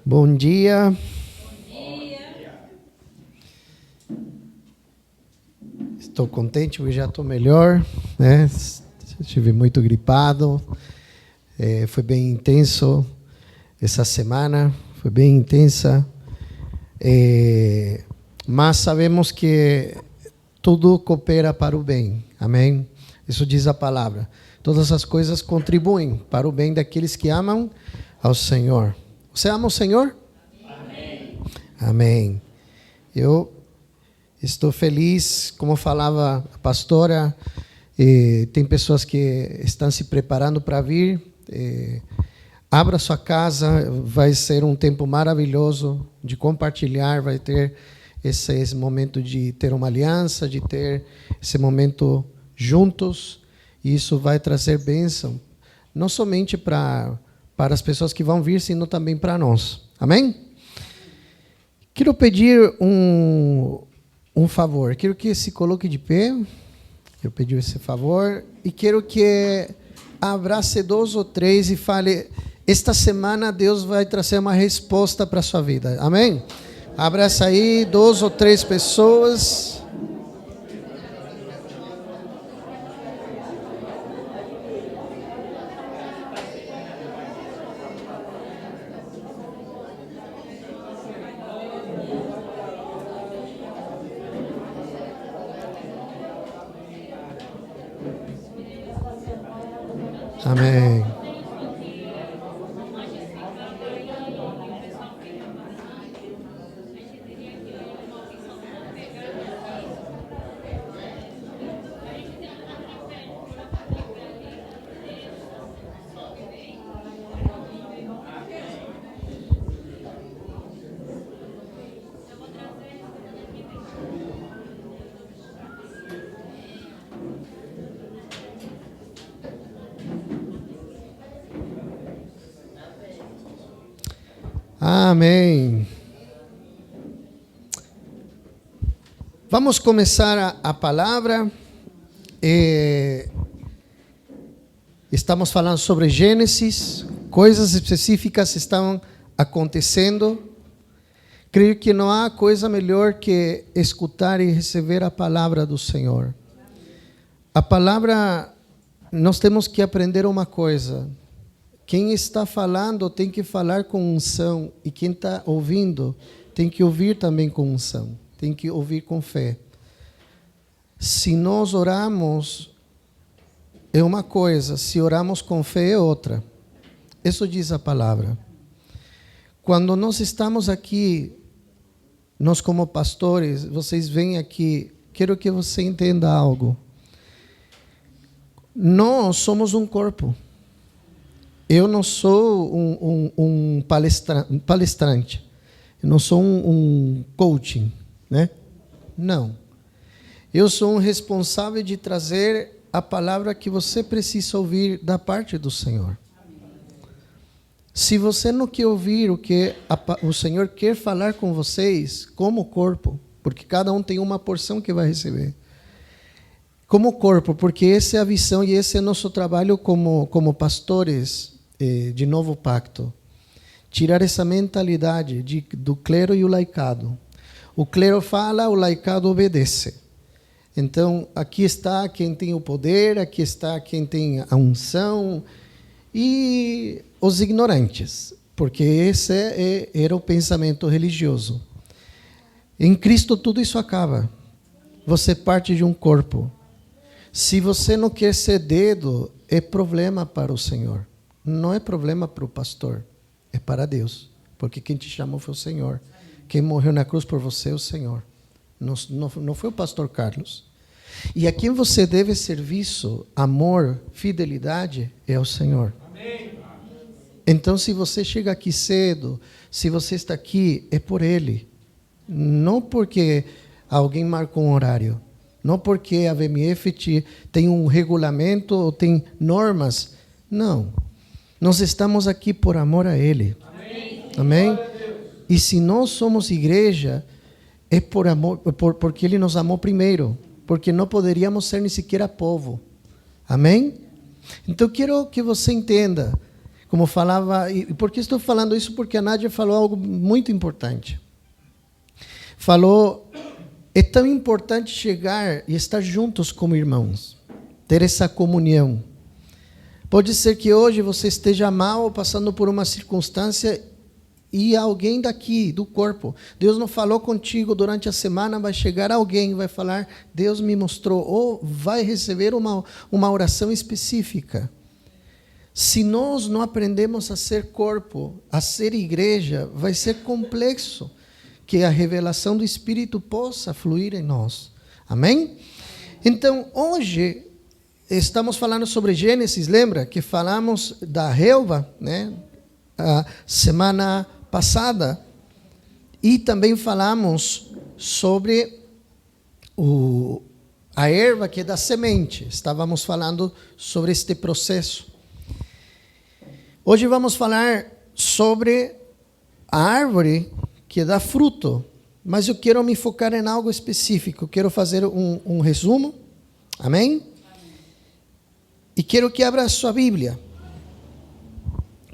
Bom dia. Estou contente porque já estou melhor, né? Estive muito gripado. Foi bem intenso essa semana, foi bem intensa. Mas sabemos que tudo coopera para o bem. Amém? Isso diz a palavra. Todas as coisas contribuem para o bem daqueles que amam ao Senhor. Você ama o Senhor? Amém. Amém. Eu estou feliz, como falava a pastora, tem pessoas que estão se preparando para vir. Abra sua casa, vai ser um tempo maravilhoso de compartilhar, vai ter esse momento de ter uma aliança, de ter esse momento juntos, e isso vai trazer bênção, não somente para as pessoas que vão vir, sino também para nós. Amém? Quero pedir um favor. Quero que se coloque de pé. Quero pedir esse favor. E quero que abrace 2 ou 3 e fale: esta semana Deus vai trazer uma resposta para a sua vida. Amém? Abraça aí 2 ou 3 pessoas. Amém. Amém. Vamos começar a palavra. Estamos falando sobre Gênesis. Coisas específicas estão acontecendo. Creio que não há coisa melhor que escutar e receber a palavra do Senhor. A palavra, nós temos que aprender uma coisa. Quem está falando tem que falar com unção, e quem está ouvindo tem que ouvir também com unção, tem que ouvir com fé. Se nós oramos, é uma coisa, se oramos com fé é outra. Isso diz a palavra. Quando nós estamos aqui, nós como pastores, vocês vêm aqui, quero que você entenda algo. Nós somos um corpo. Eu não sou um palestrante, eu não sou um coaching, né? Não. Eu sou um responsável de trazer a palavra que você precisa ouvir da parte do Senhor. Se você não quer ouvir o que o Senhor quer falar com vocês, como corpo, porque cada um tem uma porção que vai receber. Como corpo, porque essa é a visão e esse é o nosso trabalho como pastores de novo pacto. Tirar essa mentalidade do clero e o laicado. O clero fala, o laicado obedece. Então, aqui está quem tem o poder, aqui está quem tem a unção e os ignorantes, porque esse era o pensamento religioso. Em Cristo tudo isso acaba. Você parte de um corpo. Se você não quer ser dedo, é problema para o Senhor. Não é problema para o pastor, é para Deus. Porque quem te chamou foi o Senhor. Quem morreu na cruz por você é o Senhor. Não foi o pastor Carlos. E a quem você deve serviço, amor, fidelidade, é o Senhor. Amém. Então, se você chega aqui cedo, se você está aqui, é por Ele. Não porque alguém marcou um horário. Não porque a VMF tem um regulamento ou tem normas. Não. Nós estamos aqui por amor a Ele. Amém. Amém? E se nós somos igreja, é por amor, porque Ele nos amou primeiro. Porque não poderíamos ser nem sequer povo. Amém? Então, quero que você entenda. Como falava, e por que estou falando isso? Porque a Nádia falou algo muito importante. Falou, é tão importante chegar e estar juntos como irmãos, ter essa comunhão. Pode ser que hoje você esteja mal, passando por uma circunstância, e alguém daqui, do corpo, Deus não falou contigo durante a semana, vai chegar alguém, vai falar, Deus me mostrou, ou vai receber uma oração específica. Se nós não aprendemos a ser corpo, a ser igreja, vai ser complexo que a revelação do Espírito possa fluir em nós. Amém? Então, hoje, estamos falando sobre Gênesis, lembra que falamos da relva, né? A semana passada, e também falamos sobre a erva que é da semente. Estávamos falando sobre este processo. Hoje vamos falar sobre a árvore que dá fruto, mas eu quero me focar em algo específico. Quero fazer um resumo, amém? E quero que abra a sua Bíblia,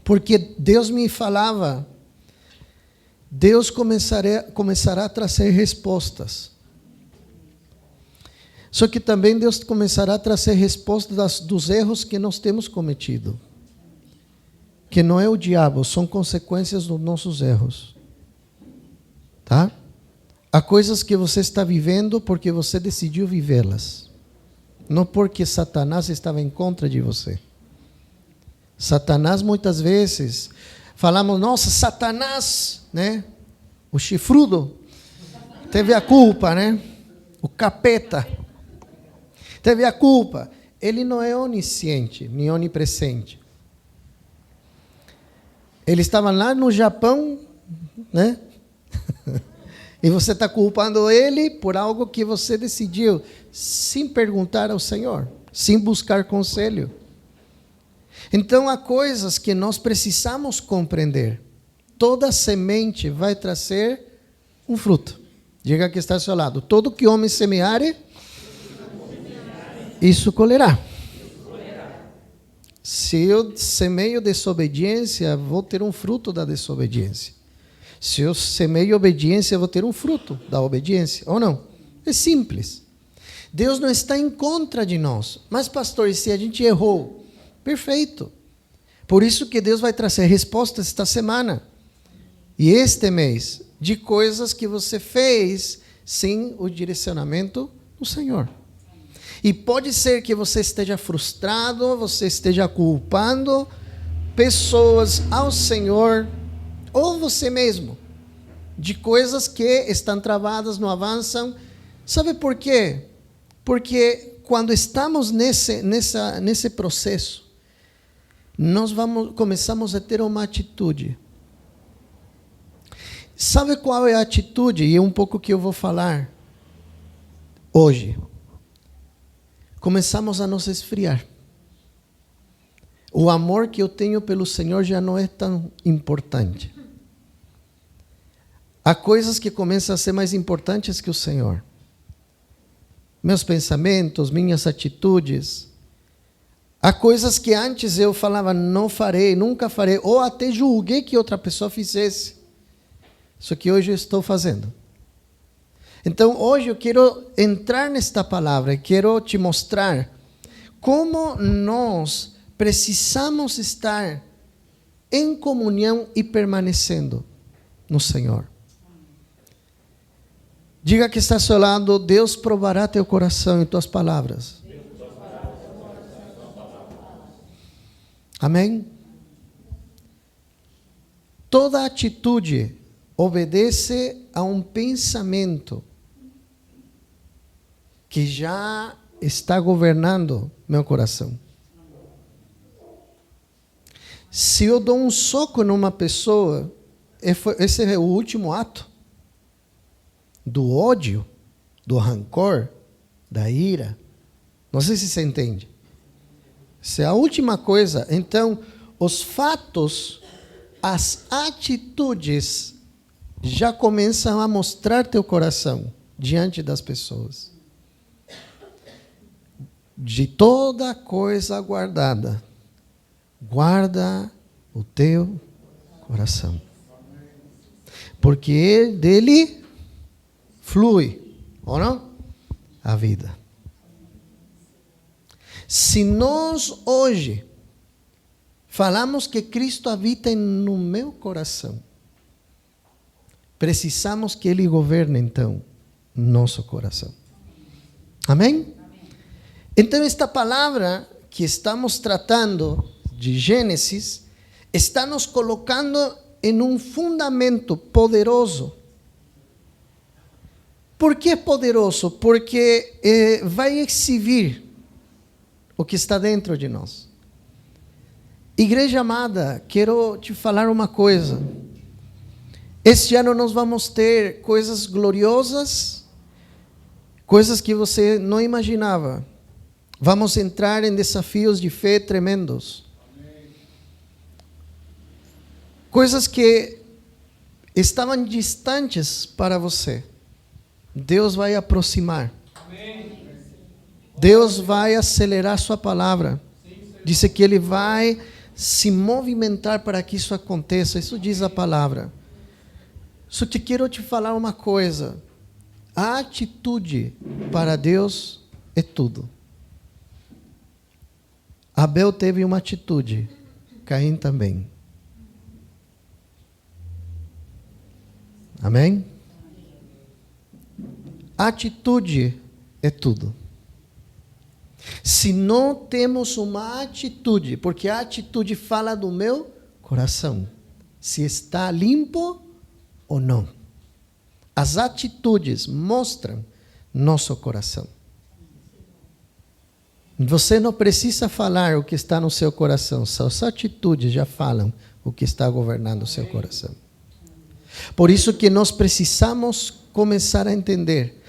porque Deus me falava, Deus começará a trazer respostas. Só que também Deus começará a trazer respostas dos erros que nós temos cometido. Que não é o diabo, são consequências dos nossos erros. Tá? Há coisas que você está vivendo porque você decidiu vivê-las. Não porque Satanás estava em contra de você. Satanás, muitas vezes, falamos, nossa, Satanás, né? O chifrudo, teve a culpa, né? O capeta, teve a culpa. Ele não é onisciente, nem onipresente. Ele estava lá no Japão, né? E você está culpando ele por algo que você decidiu, sem perguntar ao Senhor, sem buscar conselho. Então, há coisas que nós precisamos compreender. Toda semente vai trazer um fruto. Diga que está ao seu lado. Todo que homem semear, isso colherá. Se eu semeio desobediência, vou ter um fruto da desobediência. Se eu semeio obediência, vou ter um fruto da obediência. Ou não? É simples. Deus não está em contra de nós. Mas, pastor, e se a gente errou? Perfeito. Por isso que Deus vai trazer respostas esta semana e este mês de coisas que você fez sem o direcionamento do Senhor. E pode ser que você esteja frustrado, você esteja culpando pessoas ao Senhor, ou você mesmo, de coisas que estão travadas, não avançam. Sabe por quê? Porque quando estamos nesse processo, nós começamos a ter uma atitude. Sabe qual é a atitude? E é um pouco que eu vou falar hoje. Começamos a nos esfriar. O amor que eu tenho pelo Senhor já não é tão importante. Há coisas que começam a ser mais importantes que o Senhor. Meus pensamentos, minhas atitudes. Há coisas que antes eu falava, não farei, nunca farei, ou até julguei que outra pessoa fizesse. Isso que hoje eu estou fazendo. Então, hoje eu quero entrar nesta palavra, quero te mostrar como nós precisamos estar em comunhão e permanecendo no Senhor. Diga que está ao seu lado, Deus provará teu coração e tuas palavras. Amém? Toda atitude obedece a um pensamento que já está governando meu coração. Se eu dou um soco numa pessoa, esse é o último ato do ódio, do rancor, da ira. Não sei se você entende. Essa é a última coisa. Então, os fatos, as atitudes já começam a mostrar teu coração diante das pessoas. De toda coisa guardada, guarda o teu coração. Porque dele flui, ou não? A vida. Se nós hoje falamos que Cristo habita no meu coração, precisamos que Ele governe então nosso coração. Amém? Então esta palavra que estamos tratando de Gênesis está nos colocando em um fundamento poderoso. Por que poderoso? Porque vai exibir o que está dentro de nós. Igreja amada, quero te falar uma coisa. Este ano nós vamos ter coisas gloriosas, coisas que você não imaginava. Vamos entrar em desafios de fé tremendos. Coisas que estavam distantes para você. Deus vai aproximar. Deus vai acelerar sua palavra. Diz que Ele vai se movimentar para que isso aconteça. Isso diz a palavra. Só que quero te falar uma coisa. A atitude para Deus é tudo. Abel teve uma atitude. Caim também. Amém? Atitude é tudo. Se não temos uma atitude, porque a atitude fala do meu coração, se está limpo ou não. As atitudes mostram nosso coração. Você não precisa falar o que está no seu coração, suas atitudes já falam o que está governando o seu coração. Por isso que nós precisamos começar a entender,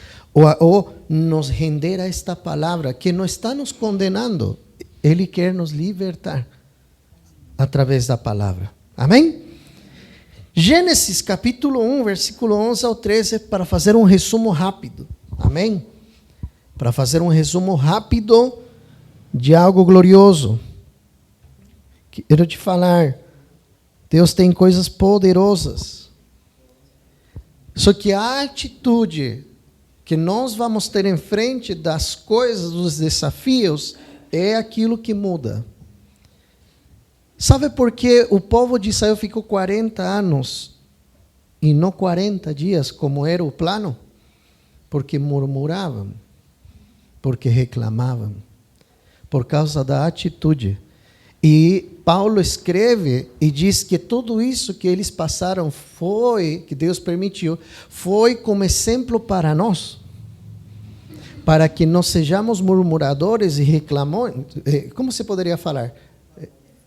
ou nos render a esta palavra, que não está nos condenando, Ele quer nos libertar através da palavra. Amém? Gênesis capítulo 1, versículo 11 ao 13, para fazer um resumo rápido. Amém? Para fazer um resumo rápido de algo glorioso. Quero te falar, Deus tem coisas poderosas. Só que a atitude que nós vamos ter em frente das coisas, dos desafios, é aquilo que muda. Sabe por que o povo de Israel ficou 40 anos e não 40 dias, como era o plano? Porque murmuravam, porque reclamavam, por causa da atitude. E Paulo escreve e diz que tudo isso que eles passaram que Deus permitiu, foi como exemplo para nós, para que não sejamos murmuradores e reclamões. Como se poderia falar?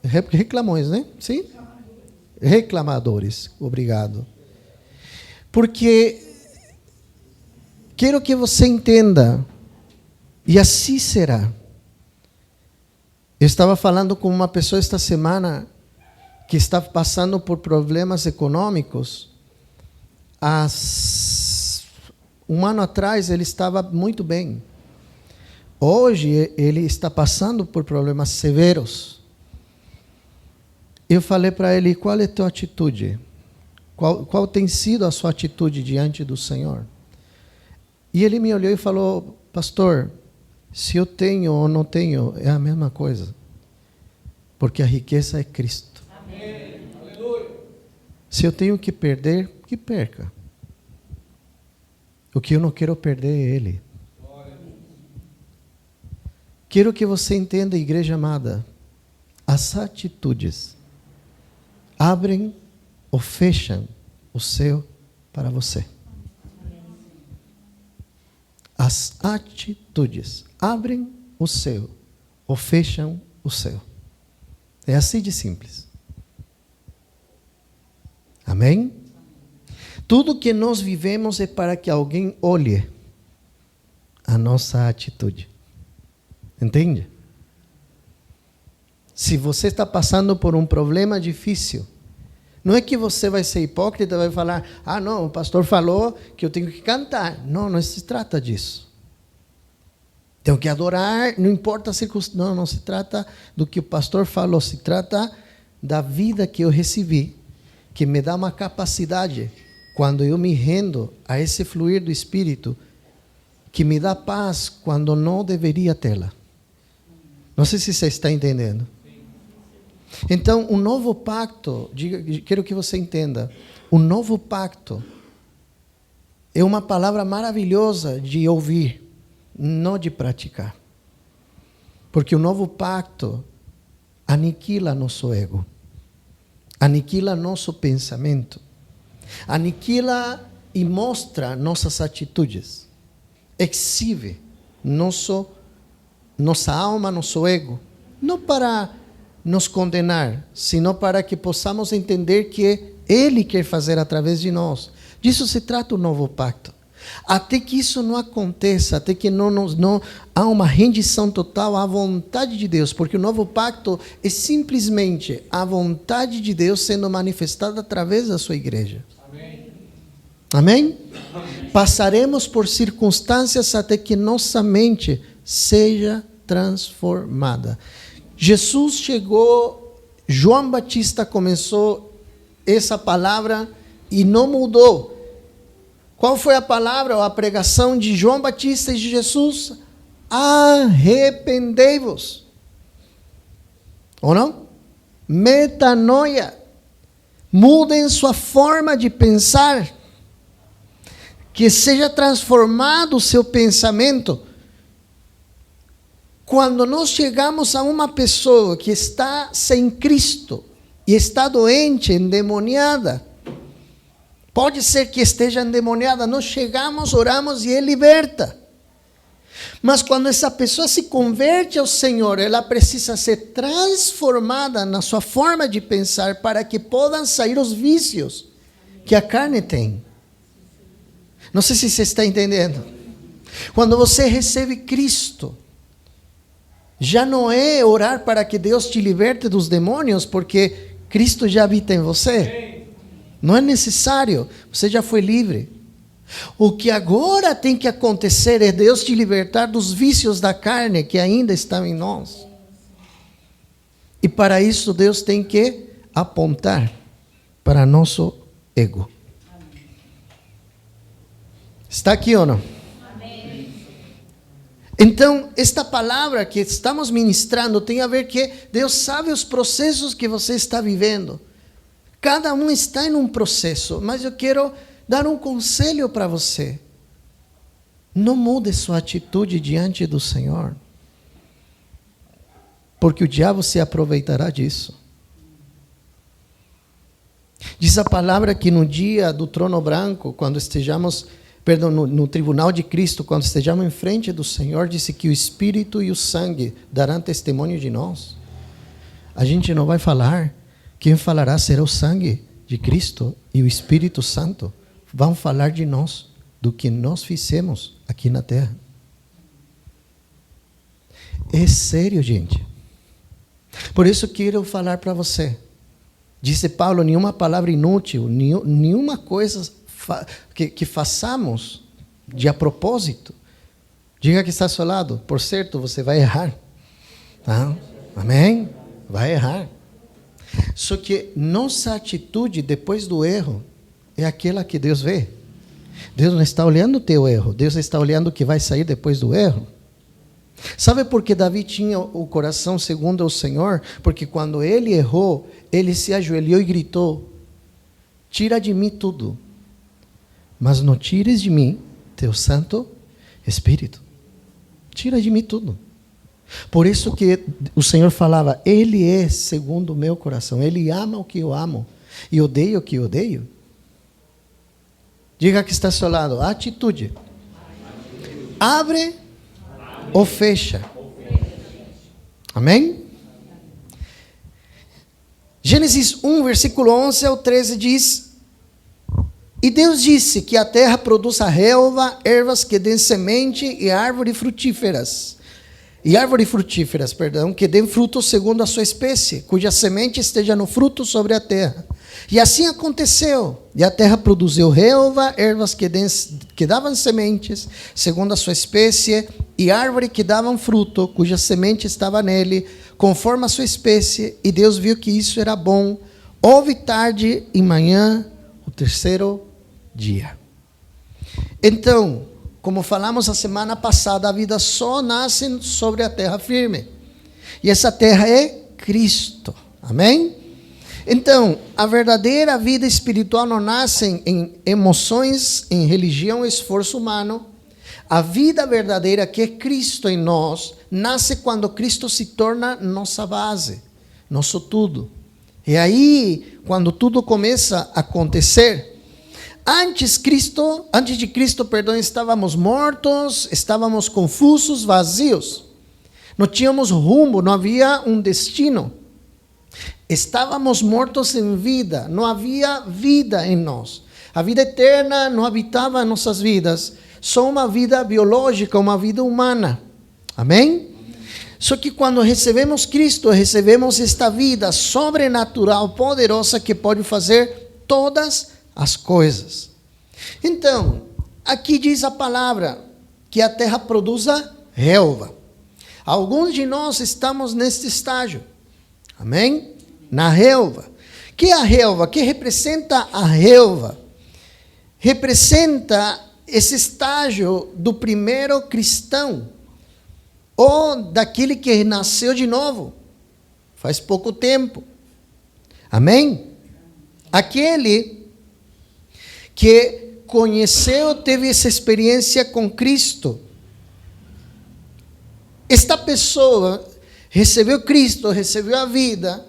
Reclamões, né? Sim? Reclamadores. Obrigado. Porque quero que você entenda, e assim será. Eu estava falando com uma pessoa esta semana que está passando por problemas econômicos. Um ano atrás ele estava muito bem. Hoje ele está passando por problemas severos. Eu falei para ele, qual é a tua atitude? Qual tem sido a sua atitude diante do Senhor? E ele me olhou e falou, pastor, se eu tenho ou não tenho, é a mesma coisa. Porque a riqueza é Cristo. Amém. Se eu tenho que perder, que perca. O que eu não quero perder é Ele. Quero que você entenda, igreja amada, as atitudes abrem ou fecham o céu para você. As atitudes abrem o céu ou fecham o céu. É assim de simples. Amém? Tudo que nós vivemos é para que alguém olhe a nossa atitude. Entende? Se você está passando por um problema difícil, não é que você vai ser hipócrita e vai falar, não, o pastor falou que eu tenho que cantar. Não, não se trata disso. Tenho que adorar, não importa a circunstância. Não se trata do que o pastor falou, se trata da vida que eu recebi, que me dá uma capacidade, quando eu me rendo a esse fluir do Espírito, que me dá paz quando não deveria tê-la. Não sei se você está entendendo. Então, o novo pacto, quero que você entenda, o novo pacto é uma palavra maravilhosa de ouvir, não de praticar. Porque o novo pacto aniquila nosso ego, aniquila nosso pensamento, aniquila e mostra nossas atitudes, exhibe nossa alma, nosso ego, não para nos condenar, sino para que possamos entender que Ele quer fazer através de nós. Disso se trata o novo pacto. Até que isso não aconteça, até que não há uma rendição total à vontade de Deus, porque o novo pacto é simplesmente a vontade de Deus sendo manifestada através da sua igreja. Amém? Amém? Passaremos por circunstâncias até que nossa mente seja transformada. Jesus chegou, João Batista começou essa palavra e não mudou. Qual foi a palavra ou a pregação de João Batista e de Jesus? Arrependei-vos. Ou não? Metanoia. Mudem sua forma de pensar. Que seja transformado o seu pensamento. Quando nós chegamos a uma pessoa que está sem Cristo e está doente, endemoniada, pode ser que esteja endemoniada, nós chegamos, oramos e Ele liberta. Mas quando essa pessoa se converte ao Senhor, ela precisa ser transformada na sua forma de pensar para que possam sair os vícios que a carne tem. Não sei se você está entendendo. Quando você recebe Cristo, já não é orar para que Deus te liberte dos demônios, porque Cristo já habita em você. Não é necessário, você já foi livre. O que agora tem que acontecer é Deus te libertar dos vícios da carne que ainda estão em nós. E para isso Deus tem que apontar para nosso ego. Está aqui ou não? Então, esta palavra que estamos ministrando tem a ver que Deus sabe os processos que você está vivendo. Cada um está em um processo, mas eu quero dar um conselho para você. Não mude sua atitude diante do Senhor, porque o diabo se aproveitará disso. Diz a palavra que no dia do trono branco, quando estejamos... no tribunal de Cristo, quando estejamos em frente do Senhor, disse que o Espírito e o sangue darão testemunho de nós. A gente não vai falar, quem falará será o sangue de Cristo e o Espírito Santo. Vão falar de nós, do que nós fizemos aqui na terra. É sério, gente. Por isso quero falar para você. Disse Paulo, nenhuma palavra inútil, nenhuma coisa que façamos de a propósito. Diga que está ao seu lado, por certo, você vai errar. Tá? Amém? Vai errar. Só que nossa atitude depois do erro é aquela que Deus vê. Deus não está olhando o teu erro, Deus está olhando o que vai sair depois do erro. Sabe por que Davi tinha o coração segundo o Senhor? Porque quando ele errou, ele se ajoelhou e gritou: tira de mim tudo, mas não tires de mim teu Santo Espírito. Tira de mim tudo. Por isso que o Senhor falava, Ele é segundo o meu coração. Ele ama o que eu amo e odeia o que eu odeio. Diga que está ao seu lado, atitude. Abre ou fecha. Amém? Gênesis 1, versículo 11 ao 13 diz: e Deus disse que a terra produza relva, ervas que dêem semente e árvores frutíferas, que dêem fruto segundo a sua espécie, cuja semente esteja no fruto sobre a terra. E assim aconteceu. E a terra produziu relva, ervas que davam sementes, segundo a sua espécie, e árvore que davam fruto, cuja semente estava nele, conforme a sua espécie. E Deus viu que isso era bom. Houve tarde e manhã, o terceiro dia. Então, como falamos a semana passada, a vida só nasce sobre a terra firme. E essa terra é Cristo. Amém? Então, a verdadeira vida espiritual não nasce em emoções, em religião, esforço humano. A vida verdadeira, que é Cristo em nós, nasce quando Cristo se torna nossa base, nosso tudo. E aí, quando tudo começa a acontecer, antes de Cristo, estávamos mortos, estávamos confusos, vazios. Não tínhamos rumo, não havia um destino. Estávamos mortos em vida, não havia vida em nós. A vida eterna não habitava em nossas vidas, só uma vida biológica, uma vida humana. Amém? Só que quando recebemos Cristo, recebemos esta vida sobrenatural, poderosa, que pode fazer todas as coisas. Então, aqui diz a palavra que a terra produza relva. Alguns de nós estamos neste estágio. Amém? Na relva. Que é a relva? Que representa a relva? Representa esse estágio do primeiro cristão, ou daquele que nasceu de novo, faz pouco tempo. Amém? Aquele que conheceu, teve essa experiência com Cristo. Esta pessoa recebeu Cristo, recebeu a vida,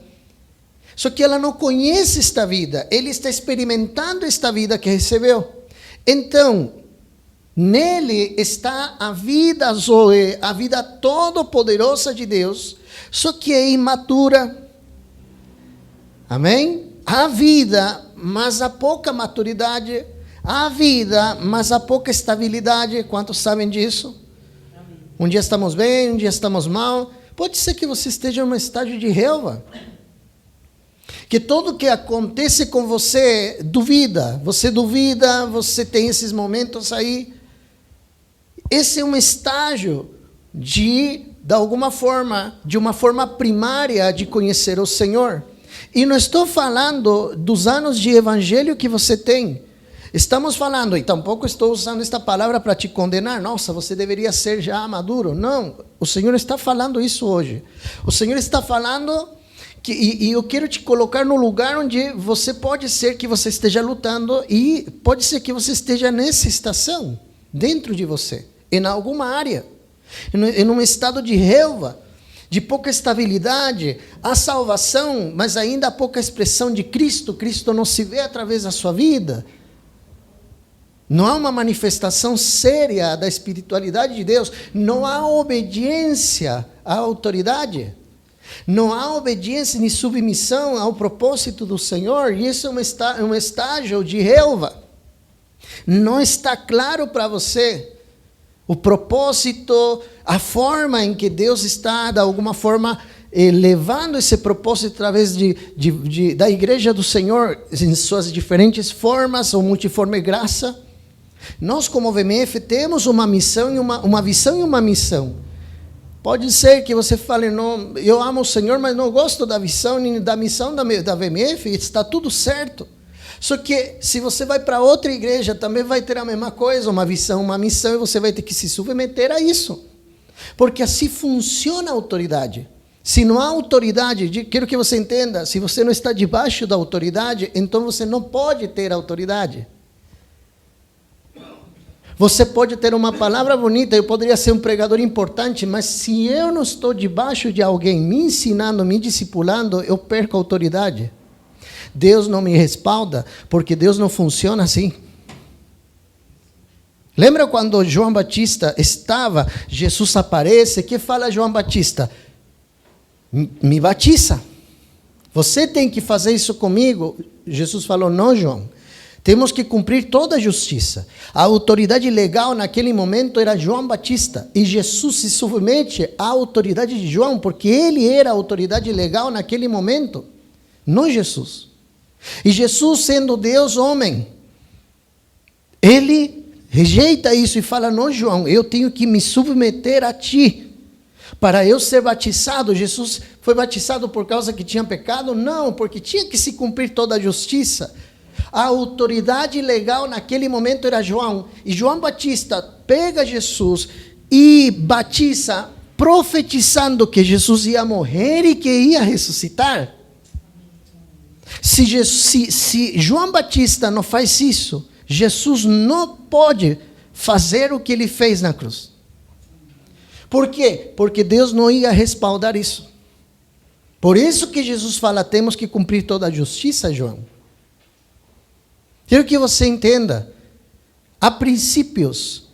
só que ela não conhece esta vida, ele está experimentando esta vida que recebeu. Então, nele está a vida Zoe, a vida todo-poderosa de Deus, só que é imatura. Amém? Há vida, mas há pouca maturidade. Há vida, mas há pouca estabilidade. Quantos sabem disso? Um dia estamos bem, um dia estamos mal. Pode ser que você esteja em um estágio de relva. Que tudo que acontece com você, você tem esses momentos aí. Esse é um estágio de alguma forma, de uma forma primária de conhecer o Senhor. E não estou falando dos anos de evangelho que você tem. Estamos falando, e tampouco estou usando esta palavra para te condenar. Nossa, você deveria ser já maduro. Não, o Senhor está falando isso hoje. O Senhor está falando que, e eu quero te colocar no lugar onde você pode ser que você esteja lutando, e pode ser que você esteja nessa estação, dentro de você, em alguma área, em um estado de relva, de pouca estabilidade. Há salvação, mas ainda há pouca expressão de Cristo. Cristo não se vê através da sua vida. Não há uma manifestação séria da espiritualidade de Deus. Não há obediência à autoridade. Não há obediência nem submissão ao propósito do Senhor. E isso é um estágio de relva. Não está claro para você o propósito, a forma em que Deus está, de alguma forma, levando esse propósito através da igreja do Senhor, em suas diferentes formas, ou multiforme graça. Nós, como VMF, temos uma missão e uma visão e uma missão. Pode ser que você fale, não, eu amo o Senhor, mas não gosto da visão nem da missão da VMF, está tudo certo. Só que se você vai para outra igreja, também vai ter a mesma coisa, uma visão, uma missão, e você vai ter que se submeter a isso. Porque assim funciona a autoridade. Se não há autoridade, quero que você entenda, se você não está debaixo da autoridade, então você não pode ter autoridade. Você pode ter uma palavra bonita, eu poderia ser um pregador importante, mas se eu não estou debaixo de alguém me ensinando, me discipulando, eu perco a autoridade. Deus não me respalda, porque Deus não funciona assim. Lembra quando João Batista estava, Jesus aparece, que fala João Batista? Me batiza. Você tem que fazer isso comigo. Jesus falou, não, João. Temos que cumprir toda a justiça. A autoridade legal naquele momento era João Batista. E Jesus se submete à autoridade de João, porque ele era a autoridade legal naquele momento, não Jesus. E Jesus, sendo Deus homem, ele rejeita isso e fala: não, João, eu tenho que me submeter a ti para eu ser batizado. Jesus foi batizado por causa que tinha pecado? Não, porque tinha que se cumprir toda a justiça. A autoridade legal naquele momento era João. E João Batista pega Jesus e batiza, profetizando que Jesus ia morrer e que ia ressuscitar. Se João Batista não faz isso, Jesus não pode fazer o que ele fez na cruz. Por quê? Porque Deus não ia respaldar isso. Por isso que Jesus fala: temos que cumprir toda a justiça, João. Quero que você entenda, há princípios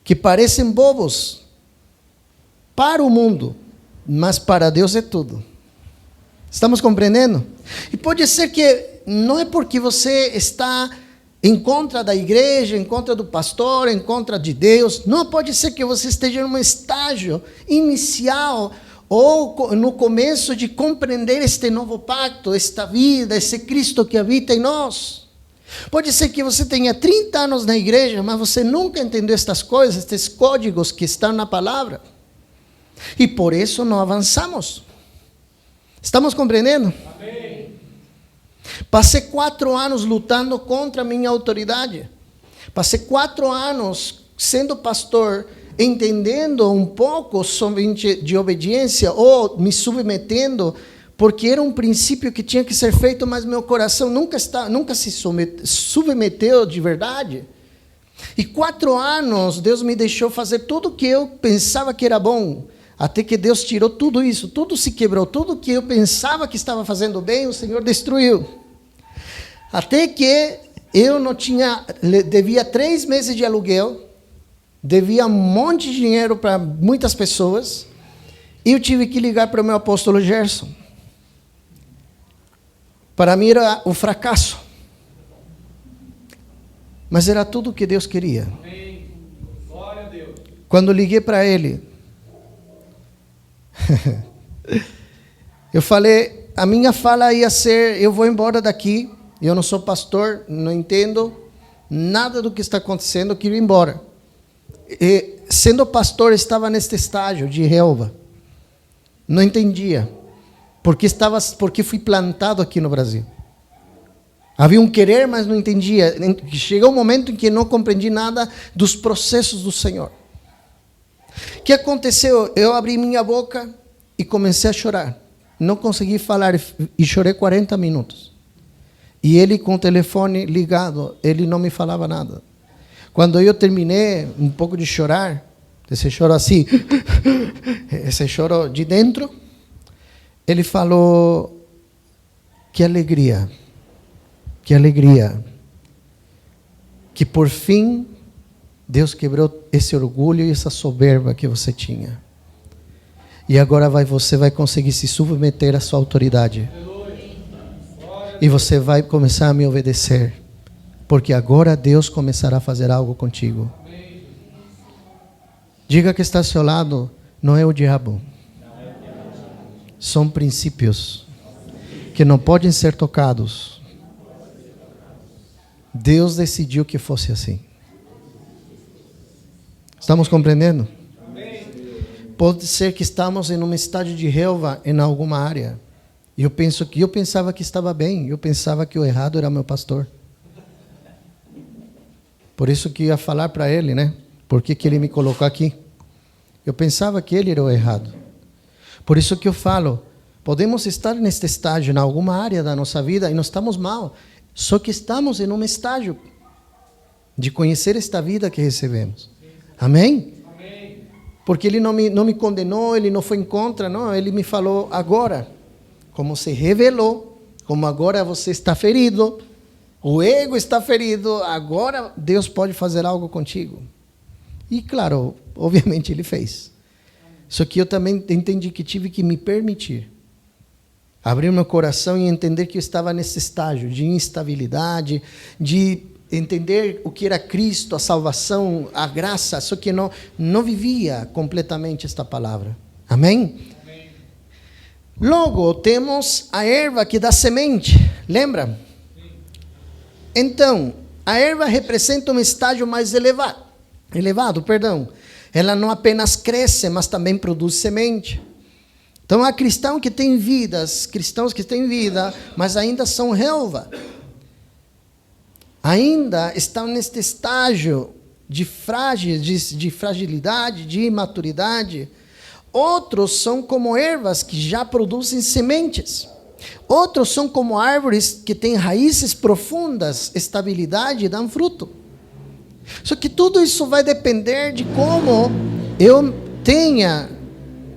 que parecem bobos para o mundo, mas para Deus é tudo. Estamos compreendendo? E pode ser que não é porque você está em contra da igreja, em contra do pastor, em contra de Deus. Não, pode ser que você esteja em um estágio inicial ou no começo de compreender este novo pacto, esta vida, esse Cristo que habita em nós. Pode ser que você tenha 30 anos na igreja, mas você nunca entendeu estas coisas, estes códigos que estão na palavra. E por isso não avançamos. Estamos compreendendo? Amém. Passei 4 anos lutando contra a minha autoridade. Passei 4 anos sendo pastor, entendendo um pouco somente de obediência, ou me submetendo, porque era um princípio que tinha que ser feito, mas meu coração nunca se submeteu de verdade. E 4 anos Deus me deixou fazer tudo o que eu pensava que era bom, até que Deus tirou tudo isso, tudo se quebrou, tudo que eu pensava que estava fazendo bem, o Senhor destruiu. Até que eu não tinha, devia 3 meses de aluguel, devia um monte de dinheiro para muitas pessoas, e eu tive que ligar para o meu apóstolo Gerson. Para mim era um fracasso, mas era tudo o que Deus queria. Amém. Glória a Deus. Quando liguei para ele, eu falei, a minha fala ia ser: eu vou embora daqui, eu não sou pastor, não entendo nada do que está acontecendo, eu quero ir embora. E, sendo pastor, estava neste estágio de relva, não entendia, porque fui plantado aqui no Brasil. Havia um querer, mas não entendia. Chegou um momento em que não compreendi nada dos processos do Senhor. O que aconteceu? Eu abri minha boca e comecei a chorar. Não consegui falar e chorei 40 minutos. E ele com o telefone ligado, ele não me falava nada. Quando eu terminei um pouco de chorar, esse choro assim, esse choro de dentro, ele falou: que alegria, que por fim Deus quebrou esse orgulho e essa soberba que você tinha. E agora você vai conseguir se submeter à sua autoridade. E você vai começar a me obedecer. Porque agora Deus começará a fazer algo contigo. Diga que está ao seu lado: não é o diabo. São princípios que não podem ser tocados. Deus decidiu que fosse assim. Estamos compreendendo? Pode ser que estamos em um estágio de relva em alguma área. E eu pensava que estava bem. Eu pensava que o errado era meu pastor. Por isso que ia falar para ele, né? Por que ele me colocou aqui? Eu pensava que ele era o errado. Por isso que eu falo, podemos estar neste estágio, em alguma área da nossa vida, e não estamos mal. Só que estamos em um estágio de conhecer esta vida que recebemos. Amém? Amém. Porque ele não me condenou, ele não foi em contra, não. Ele me falou agora, como se revelou, como agora você está ferido, o ego está ferido, agora Deus pode fazer algo contigo. E claro, obviamente ele fez. Só que eu também entendi que tive que me permitir abrir meu coração e entender que eu estava nesse estágio de instabilidade, de entender o que era Cristo, a salvação, a graça, só que não vivia completamente esta palavra. Amém? Amém. Logo, temos a erva que dá semente. Lembra? Então, a erva representa um estágio mais elevado. Ela não apenas cresce, mas também produz semente. Então, há cristãos que têm vida, mas ainda são relva. Ainda estão neste estágio de fragilidade, de imaturidade. Outros são como ervas que já produzem sementes. Outros são como árvores que têm raízes profundas, estabilidade e dão fruto. Só que tudo isso vai depender de como eu tenha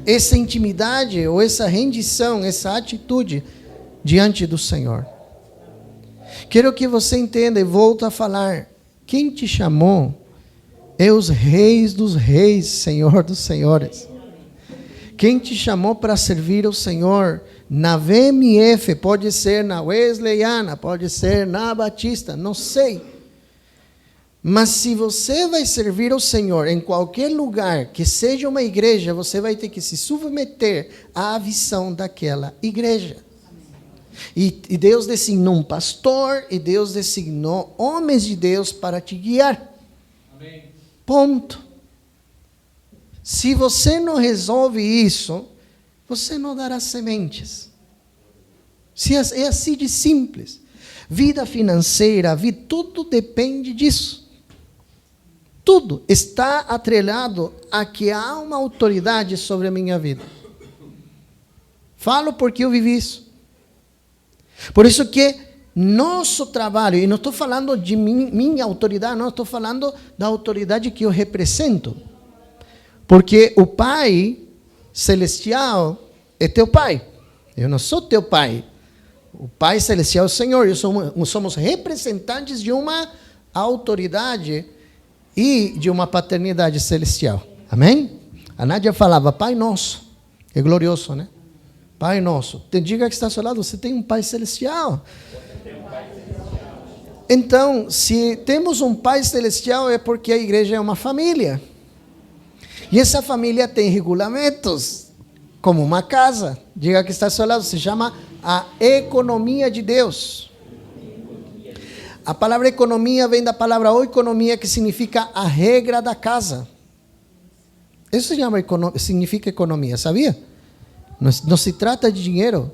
essa intimidade, ou essa rendição, essa atitude diante do Senhor. Quero que você entenda e volto a falar. Quem te chamou é os reis dos reis, Senhor dos senhores. Quem te chamou para servir ao Senhor na VMF, pode ser na Wesleyana, pode ser na Batista, não sei. Mas se você vai servir ao Senhor em qualquer lugar, que seja uma igreja, você vai ter que se submeter à visão daquela igreja. E Deus designou um pastor, e Deus designou homens de Deus para te guiar. Amém. Ponto. Se você não resolve isso, você não dará sementes. É assim de simples. Vida financeira, tudo depende disso. Tudo está atrelado a que há uma autoridade sobre a minha vida. Falo porque eu vivi isso. Por isso que nosso trabalho, e não estou falando de minha autoridade, não, estou falando da autoridade que eu represento. Porque o Pai Celestial é teu Pai. Eu não sou teu Pai. O Pai Celestial é o Senhor. Somos representantes de uma autoridade e de uma paternidade celestial. Amém? A Nádia falava, Pai Nosso. É glorioso, né? Pai Nosso. Diga que está ao seu lado, você tem um Pai Celestial. Então, se temos um Pai Celestial, é porque a igreja é uma família. E essa família tem regulamentos, como uma casa. Diga que está ao seu lado, se chama a economia de Deus. A palavra economia vem da palavra oikonomia, que significa a regra da casa. Isso significa economia, sabia? Não se trata de dinheiro.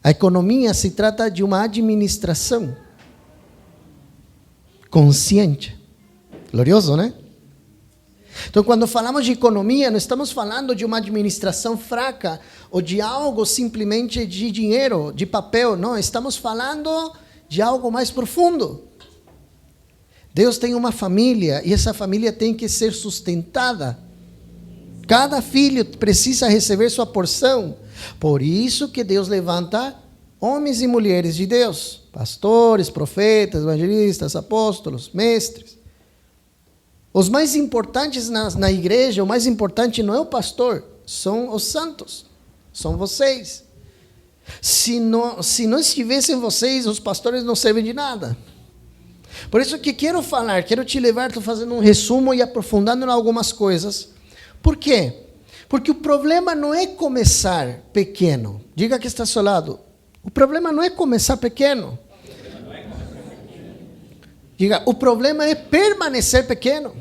A economia se trata de uma administração consciente. Glorioso, né? Então, quando falamos de economia, não estamos falando de uma administração fraca ou de algo simplesmente de dinheiro, de papel. Não, estamos falando de algo mais profundo. Deus tem uma família e essa família tem que ser sustentada. Cada filho precisa receber sua porção. Por isso que Deus levanta homens e mulheres de Deus, pastores, profetas, evangelistas, apóstolos, mestres. Os mais importantes na igreja, o mais importante não é o pastor, são os santos, são vocês. Se não estivessem vocês, os pastores não servem de nada. Por isso que quero te levar, estou fazendo um resumo e aprofundando em algumas coisas. Por quê? Porque o problema não é começar pequeno. Diga que está ao seu lado. O problema não é começar pequeno. Diga, o problema é permanecer pequeno.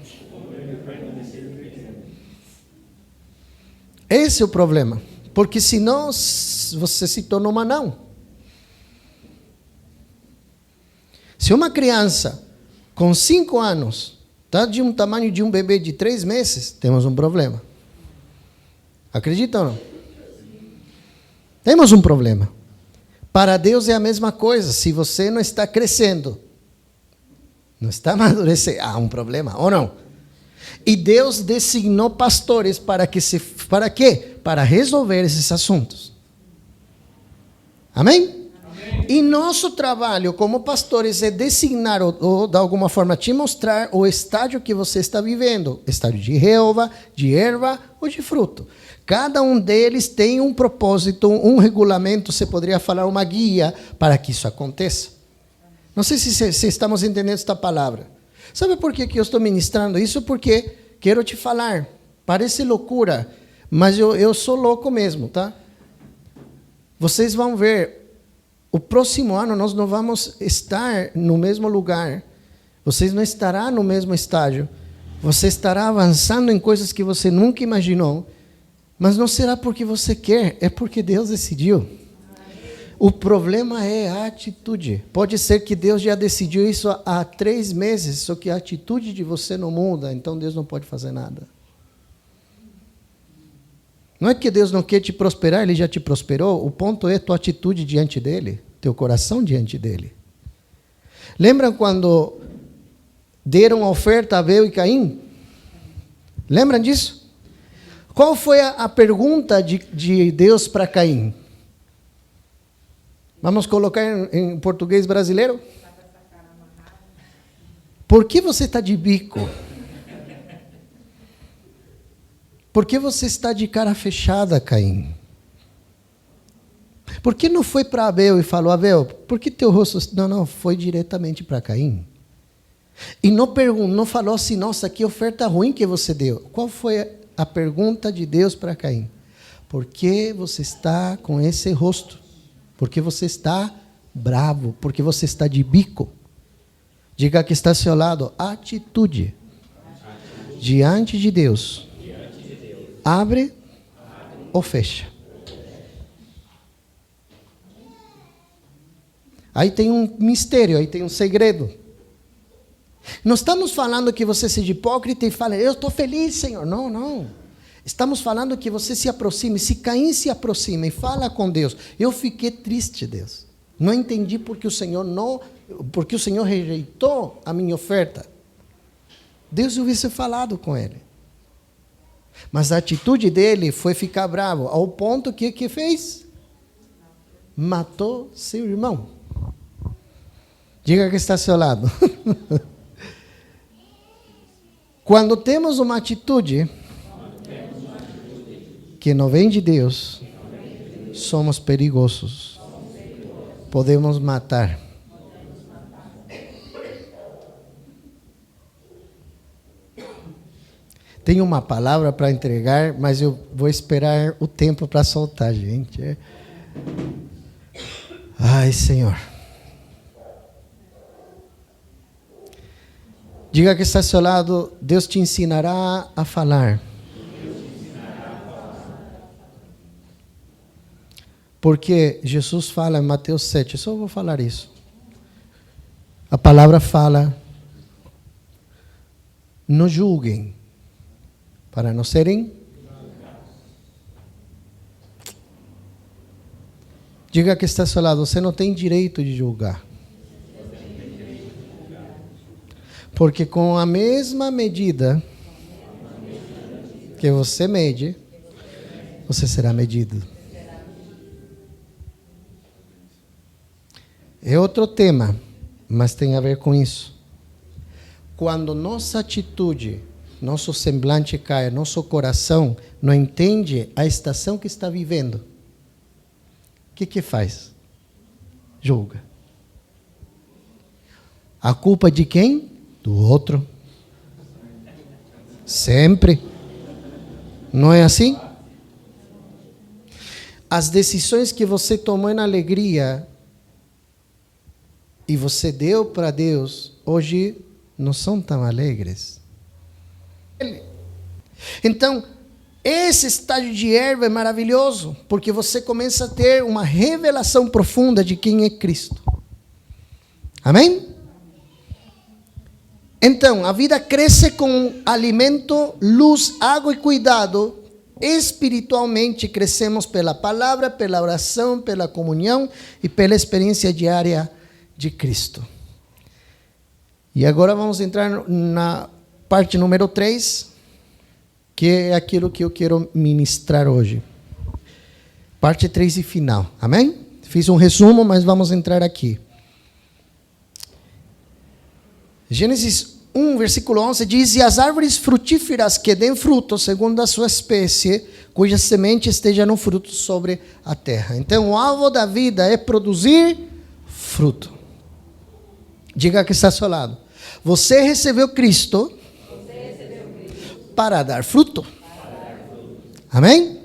Esse é o problema. Porque senão você se torna um anão. Se uma criança com 5 anos está de um tamanho de um bebê de 3 meses, temos um problema. Acredita ou não? Temos um problema. Para Deus é a mesma coisa. Se você não está crescendo, não está amadurecendo, há um problema, ou não? E Deus designou pastores para quê? Para resolver esses assuntos. Amém? Amém. E nosso trabalho como pastores é designar ou de alguma forma te mostrar o estágio que você está vivendo. Estágio de relva, de erva ou de fruto. Cada um deles tem um propósito, um regulamento, você poderia falar uma guia para que isso aconteça. Não sei se estamos entendendo esta palavra. Sabe por que eu estou ministrando isso? Porque quero te falar. Parece loucura, mas eu sou louco mesmo, tá? Vocês vão ver o próximo ano nós não vamos estar no mesmo lugar. Você não estará no mesmo estágio. Você estará avançando em coisas que você nunca imaginou. Mas não será porque você quer, é porque Deus decidiu. O problema é a atitude. Pode ser que Deus já decidiu isso há 3 meses, só que a atitude de você não muda, então Deus não pode fazer nada. Não é que Deus não quer te prosperar, Ele já te prosperou. O ponto é tua atitude diante dEle, teu coração diante dEle. Lembram quando deram a oferta a Abel e Caim? Lembram disso? Qual foi a pergunta de Deus para Caim? Vamos colocar em português brasileiro? Por que você está de bico? Por que você está de cara fechada, Caim? Por que não foi para Abel e falou, Abel, por que teu rosto... Não, foi diretamente para Caim. E não falou assim, nossa, que oferta ruim que você deu. Qual foi a pergunta de Deus para Caim? Por que você está com esse rosto? Porque você está bravo, porque você está de bico. Diga que está ao seu lado, atitude. Diante de Deus. Abre ou fecha. Aí tem um mistério, aí tem um segredo. Não estamos falando que você seja hipócrita e fale, eu estou feliz, Senhor. Não, não. Estamos falando que você se aproxime. Se Caim se aproxima e fala com Deus, eu fiquei triste, Deus. Não entendi porque o Senhor rejeitou a minha oferta. Deus houvesse falado com ele. Mas a atitude dele foi ficar bravo, ao ponto que fez? Matou seu irmão. Diga que está ao seu lado. Quando temos uma atitude que não vem de Deus, somos perigosos. Podemos matar. Tenho uma palavra para entregar, mas eu vou esperar o tempo para soltar, gente. Ai, Senhor. Diga que está ao seu lado, Deus te ensinará a falar. Porque Jesus fala em Mateus 7, eu só vou falar isso. A palavra fala, não julguem, para não serem. Diga que está ao seu lado, você não tem direito de julgar. Porque com a mesma medida que você mede, você será medido. É outro tema, mas tem a ver com isso. Quando nossa atitude, nosso semblante cai, nosso coração não entende a estação que está vivendo, o que faz? Julga. A culpa de quem? Do outro. Sempre. Não é assim? As decisões que você tomou na alegria e você deu para Deus, hoje não são tão alegres. Então, esse estágio de erva é maravilhoso, porque você começa a ter uma revelação profunda de quem é Cristo. Amém? Então, a vida cresce com alimento, luz, água e cuidado. Espiritualmente crescemos pela palavra, pela oração, pela comunhão e pela experiência diária de Cristo. E agora vamos entrar na parte número 3, que é aquilo que eu quero ministrar hoje. Parte 3 e final. Amém? Fiz um resumo, mas vamos entrar aqui. Gênesis 1, versículo 11 diz: E as árvores frutíferas que dêem fruto, segundo a sua espécie, cuja semente esteja no fruto sobre a terra. Então, o alvo da vida é produzir fruto. Diga que está ao seu lado. Você recebeu Cristo para dar fruto. Amém?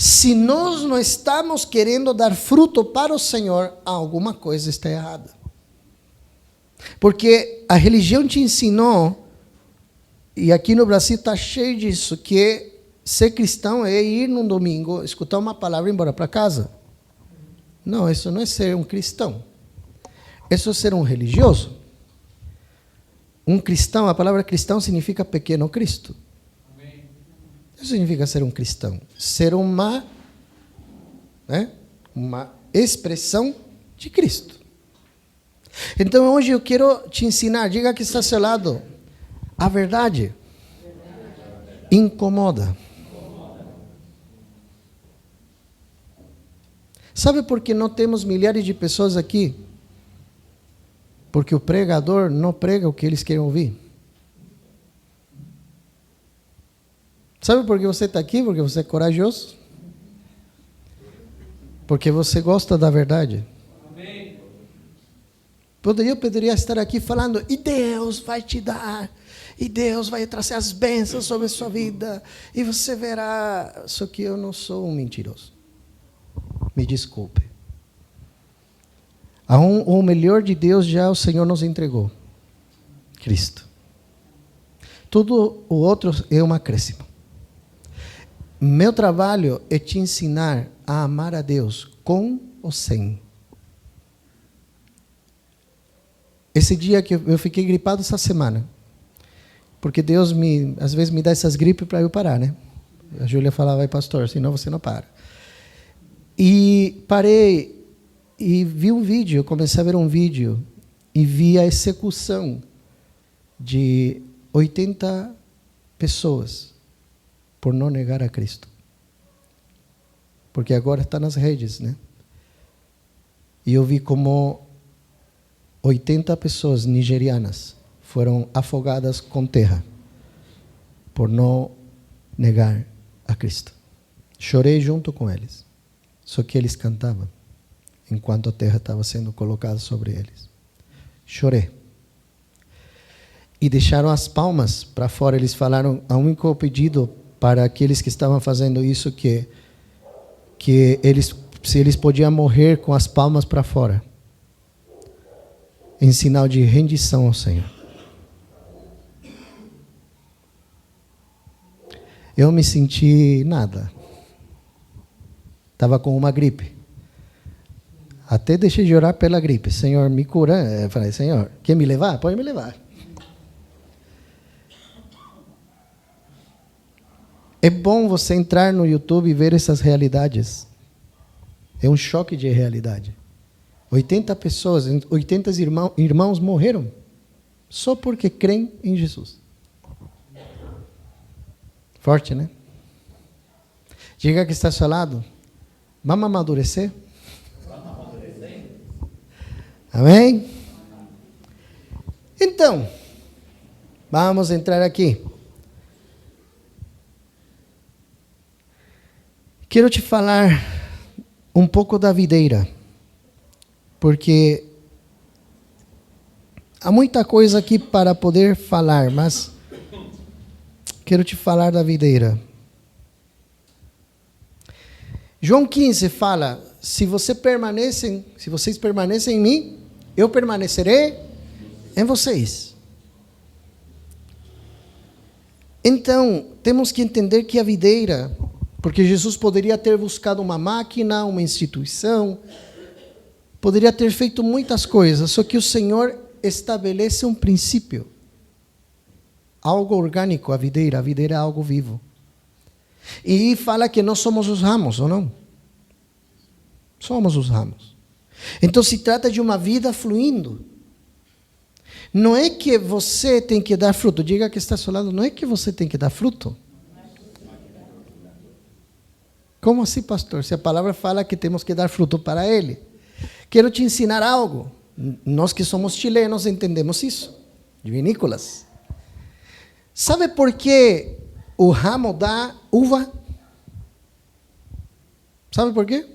Se nós não estamos querendo dar fruto para o Senhor, alguma coisa está errada. Porque a religião te ensinou, e aqui no Brasil está cheio disso, que ser cristão é ir num domingo, escutar uma palavra e ir embora para casa. Não, isso não é ser um cristão. Isso é ser um religioso. Um cristão, a palavra cristão significa pequeno Cristo. Isso significa ser um cristão. Ser uma expressão de Cristo. Então, hoje eu quero te ensinar, diga que está ao seu lado, a verdade incomoda. Sabe por que não temos milhares de pessoas aqui? Porque o pregador não prega o que eles querem ouvir. Sabe por que você está aqui? Porque você é corajoso. Porque você gosta da verdade. Amém. Eu poderia estar aqui falando, e Deus vai te dar, e Deus vai trazer as bênçãos sobre a sua vida, e você verá. Só que eu não sou um mentiroso. Me desculpe. O melhor de Deus já o Senhor nos entregou. Cristo. Tudo o outro é um acréscimo. Meu trabalho é te ensinar a amar a Deus com ou sem. Esse dia que eu fiquei gripado essa semana, porque Deus às vezes me dá essas gripes para eu parar, né? A Júlia falava, vai pastor, senão você não para. E parei e vi um vídeo, eu comecei a ver um vídeo e vi a execução de 80 pessoas por não negar a Cristo. Porque agora está nas redes, né? E eu vi como 80 pessoas nigerianas foram afogadas com terra por não negar a Cristo. Chorei junto com eles. Só que eles cantavam enquanto a terra estava sendo colocada sobre eles. Chorei. E deixaram as palmas para fora. Eles falaram, a único pedido para aqueles que estavam fazendo isso, que se eles podiam morrer com as palmas para fora, em sinal de rendição ao Senhor. Eu me senti nada. Estava com uma gripe. Até deixei de orar pela gripe. Senhor, me cura. Eu falei, Senhor, quer me levar? Pode me levar. É bom você entrar no YouTube e ver essas realidades. É um choque de realidade. 80 pessoas, 80 irmãos morreram só porque creem em Jesus. Forte, né? Diga que está ao seu lado. Vamos amadurecer? Amém? Então, vamos entrar aqui. Quero te falar um pouco da videira, porque há muita coisa aqui para poder falar, mas quero te falar da videira. João 15 fala, se vocês permanecem em mim, eu permanecerei em vocês. Então, temos que entender que a videira, porque Jesus poderia ter buscado uma máquina, uma instituição, poderia ter feito muitas coisas, só que o Senhor estabelece um princípio, algo orgânico, a videira é algo vivo. E fala que nós somos os ramos, ou não? Somos os ramos. Então se trata de uma vida fluindo. Não é que você tem que dar fruto, diga que está ao seu lado, não é que você tem que dar fruto. Como assim, pastor? Se a palavra fala que temos que dar fruto para Ele. Quero te ensinar algo. Nós que somos chilenos entendemos isso, de vinícolas. Sabe por que o ramo dá uva? Sabe por quê?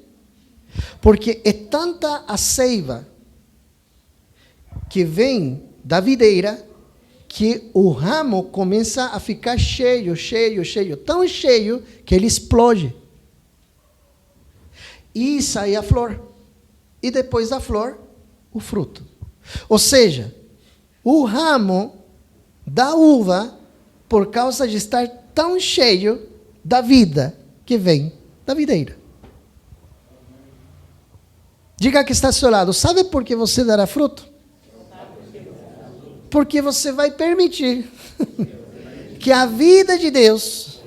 Porque é tanta a seiva que vem da videira que o ramo começa a ficar cheio, tão cheio que ele explode. e sai a flor. E depois da flor, o fruto. Ou seja, o ramo da uva, por causa de estar tão cheio da vida que vem da videira. Diga que está ao seu lado, sabe por que você dará fruto? Porque você vai permitir que a vida de Deus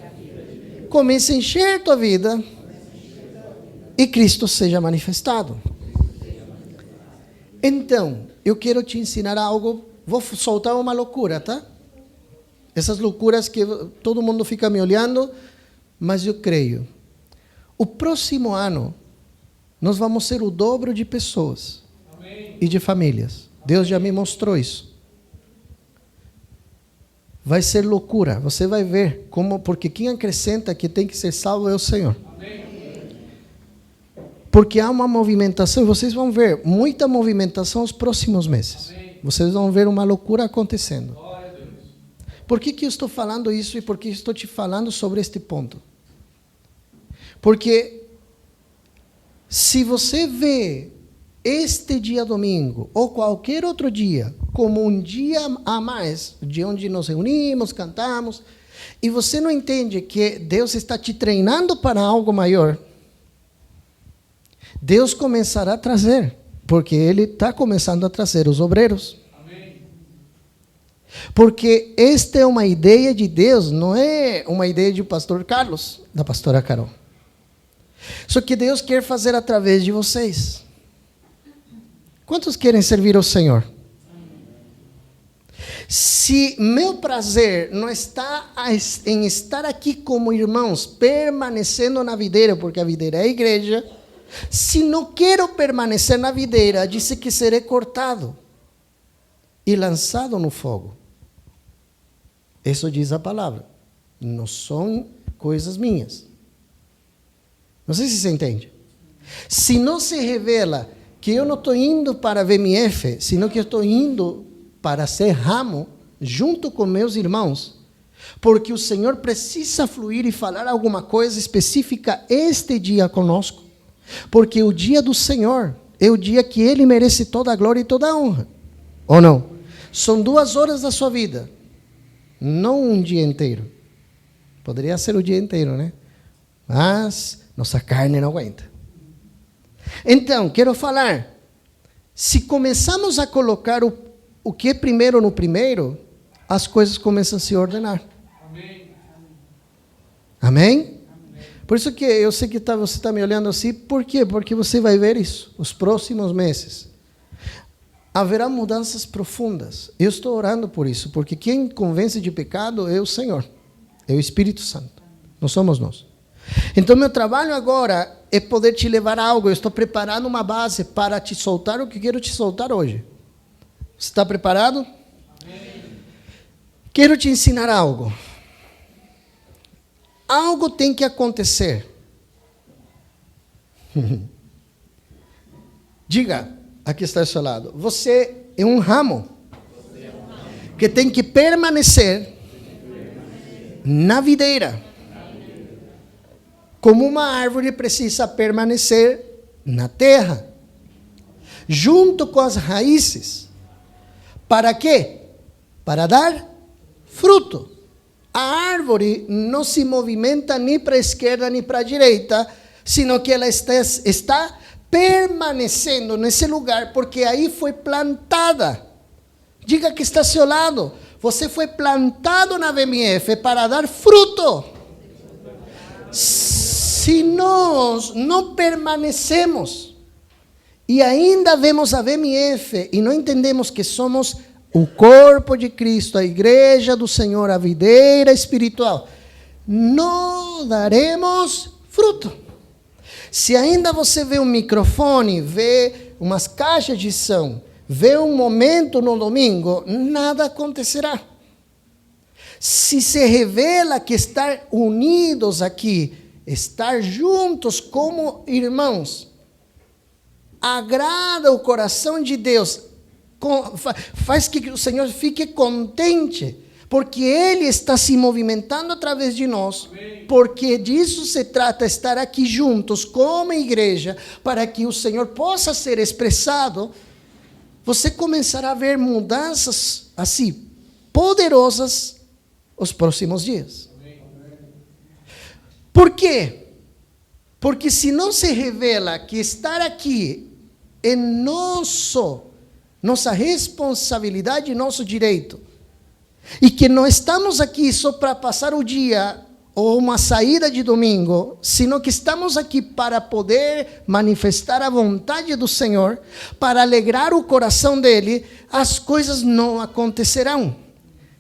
comece a encher tua vida e Cristo seja manifestado. Então, eu quero te ensinar algo, vou soltar uma loucura, tá? Essas loucuras que todo mundo fica me olhando, mas eu creio. O próximo ano, nós vamos ser o dobro de pessoas. Amém. E de famílias. Deus já me mostrou isso. Vai ser loucura, você vai ver como, porque quem acrescenta que tem que ser salvo é o Senhor. Amém. Porque há uma movimentação, e vocês vão ver muita movimentação nos próximos meses. Amém. Vocês vão ver uma loucura acontecendo. Glória a Deus. Por que eu estou falando isso e por que estou te falando sobre este ponto? Porque se você vê este dia domingo ou qualquer outro dia como um dia a mais, de onde nos reunimos, cantamos, e você não entende que Deus está te treinando para algo maior, Deus começará a trazer, porque Ele está começando a trazer os obreiros. Amém. Porque esta é uma ideia de Deus, não é uma ideia de pastor Carlos, da pastora Carol. Só que Deus quer fazer através de vocês. Quantos querem servir ao Senhor? Se meu prazer não está em estar aqui como irmãos, permanecendo na videira, porque a videira é a igreja, se não quero permanecer na videira, disse que serei cortado e lançado no fogo. Isso diz a palavra. Não são coisas minhas. Não sei se você entende. Se não se revela que eu não estou indo para a VMF, senão que eu estou indo para ser ramo, junto com meus irmãos, porque o Senhor precisa fluir e falar alguma coisa específica este dia conosco, porque o dia do Senhor é o dia que Ele merece toda a glória e toda a honra, ou não? São 2 horas da sua vida, não um dia inteiro. Poderia ser o dia inteiro, né? Mas nossa carne não aguenta. Então, quero falar, se começamos a colocar o que é primeiro no primeiro, as coisas começam a se ordenar. Amém? Amém? Por isso que eu sei que você está me olhando assim, por quê? Porque você vai ver isso, os próximos meses. Haverá mudanças profundas. Eu estou orando por isso, porque quem convence de pecado é o Senhor, é o Espírito Santo, não somos nós. Então, meu trabalho agora é poder te levar a algo. Eu estou preparando uma base para te soltar o que quero te soltar hoje. Você está preparado? Amém. Quero te ensinar algo. Algo tem que acontecer. Diga, aqui está ao seu lado. Você é um ramo que tem que permanecer na videira. Como uma árvore precisa permanecer na terra, junto com as raízes. Para quê? Para dar fruto. A árvore não se movimenta nem para a esquerda nem para a direita, sino que ela está permanecendo nesse lugar, porque aí foi plantada. Diga que está ao seu lado. Você foi plantado na VMF para dar fruto. Se nós não permanecemos e ainda vemos a VMF e não entendemos que somos o corpo de Cristo, a igreja do Senhor, a videira espiritual, não daremos fruto. Se ainda você vê um microfone, vê umas caixas de som, vê um momento no domingo, nada acontecerá. Se se revela que estar unidos aqui, estar juntos como irmãos, agrada o coração de Deus, faz que o Senhor fique contente, Porque Ele está se movimentando através de nós, porque disso se trata, estar aqui juntos como igreja, para que o Senhor possa ser expressado. Você começará a ver mudanças assim, poderosas, os próximos dias. Por quê? Porque se não se revela que estar aqui é nossa responsabilidade e nosso direito, e que não estamos aqui só para passar o dia ou uma saída de domingo, sino que estamos aqui para poder manifestar a vontade do Senhor, para alegrar o coração dele, as coisas não acontecerão.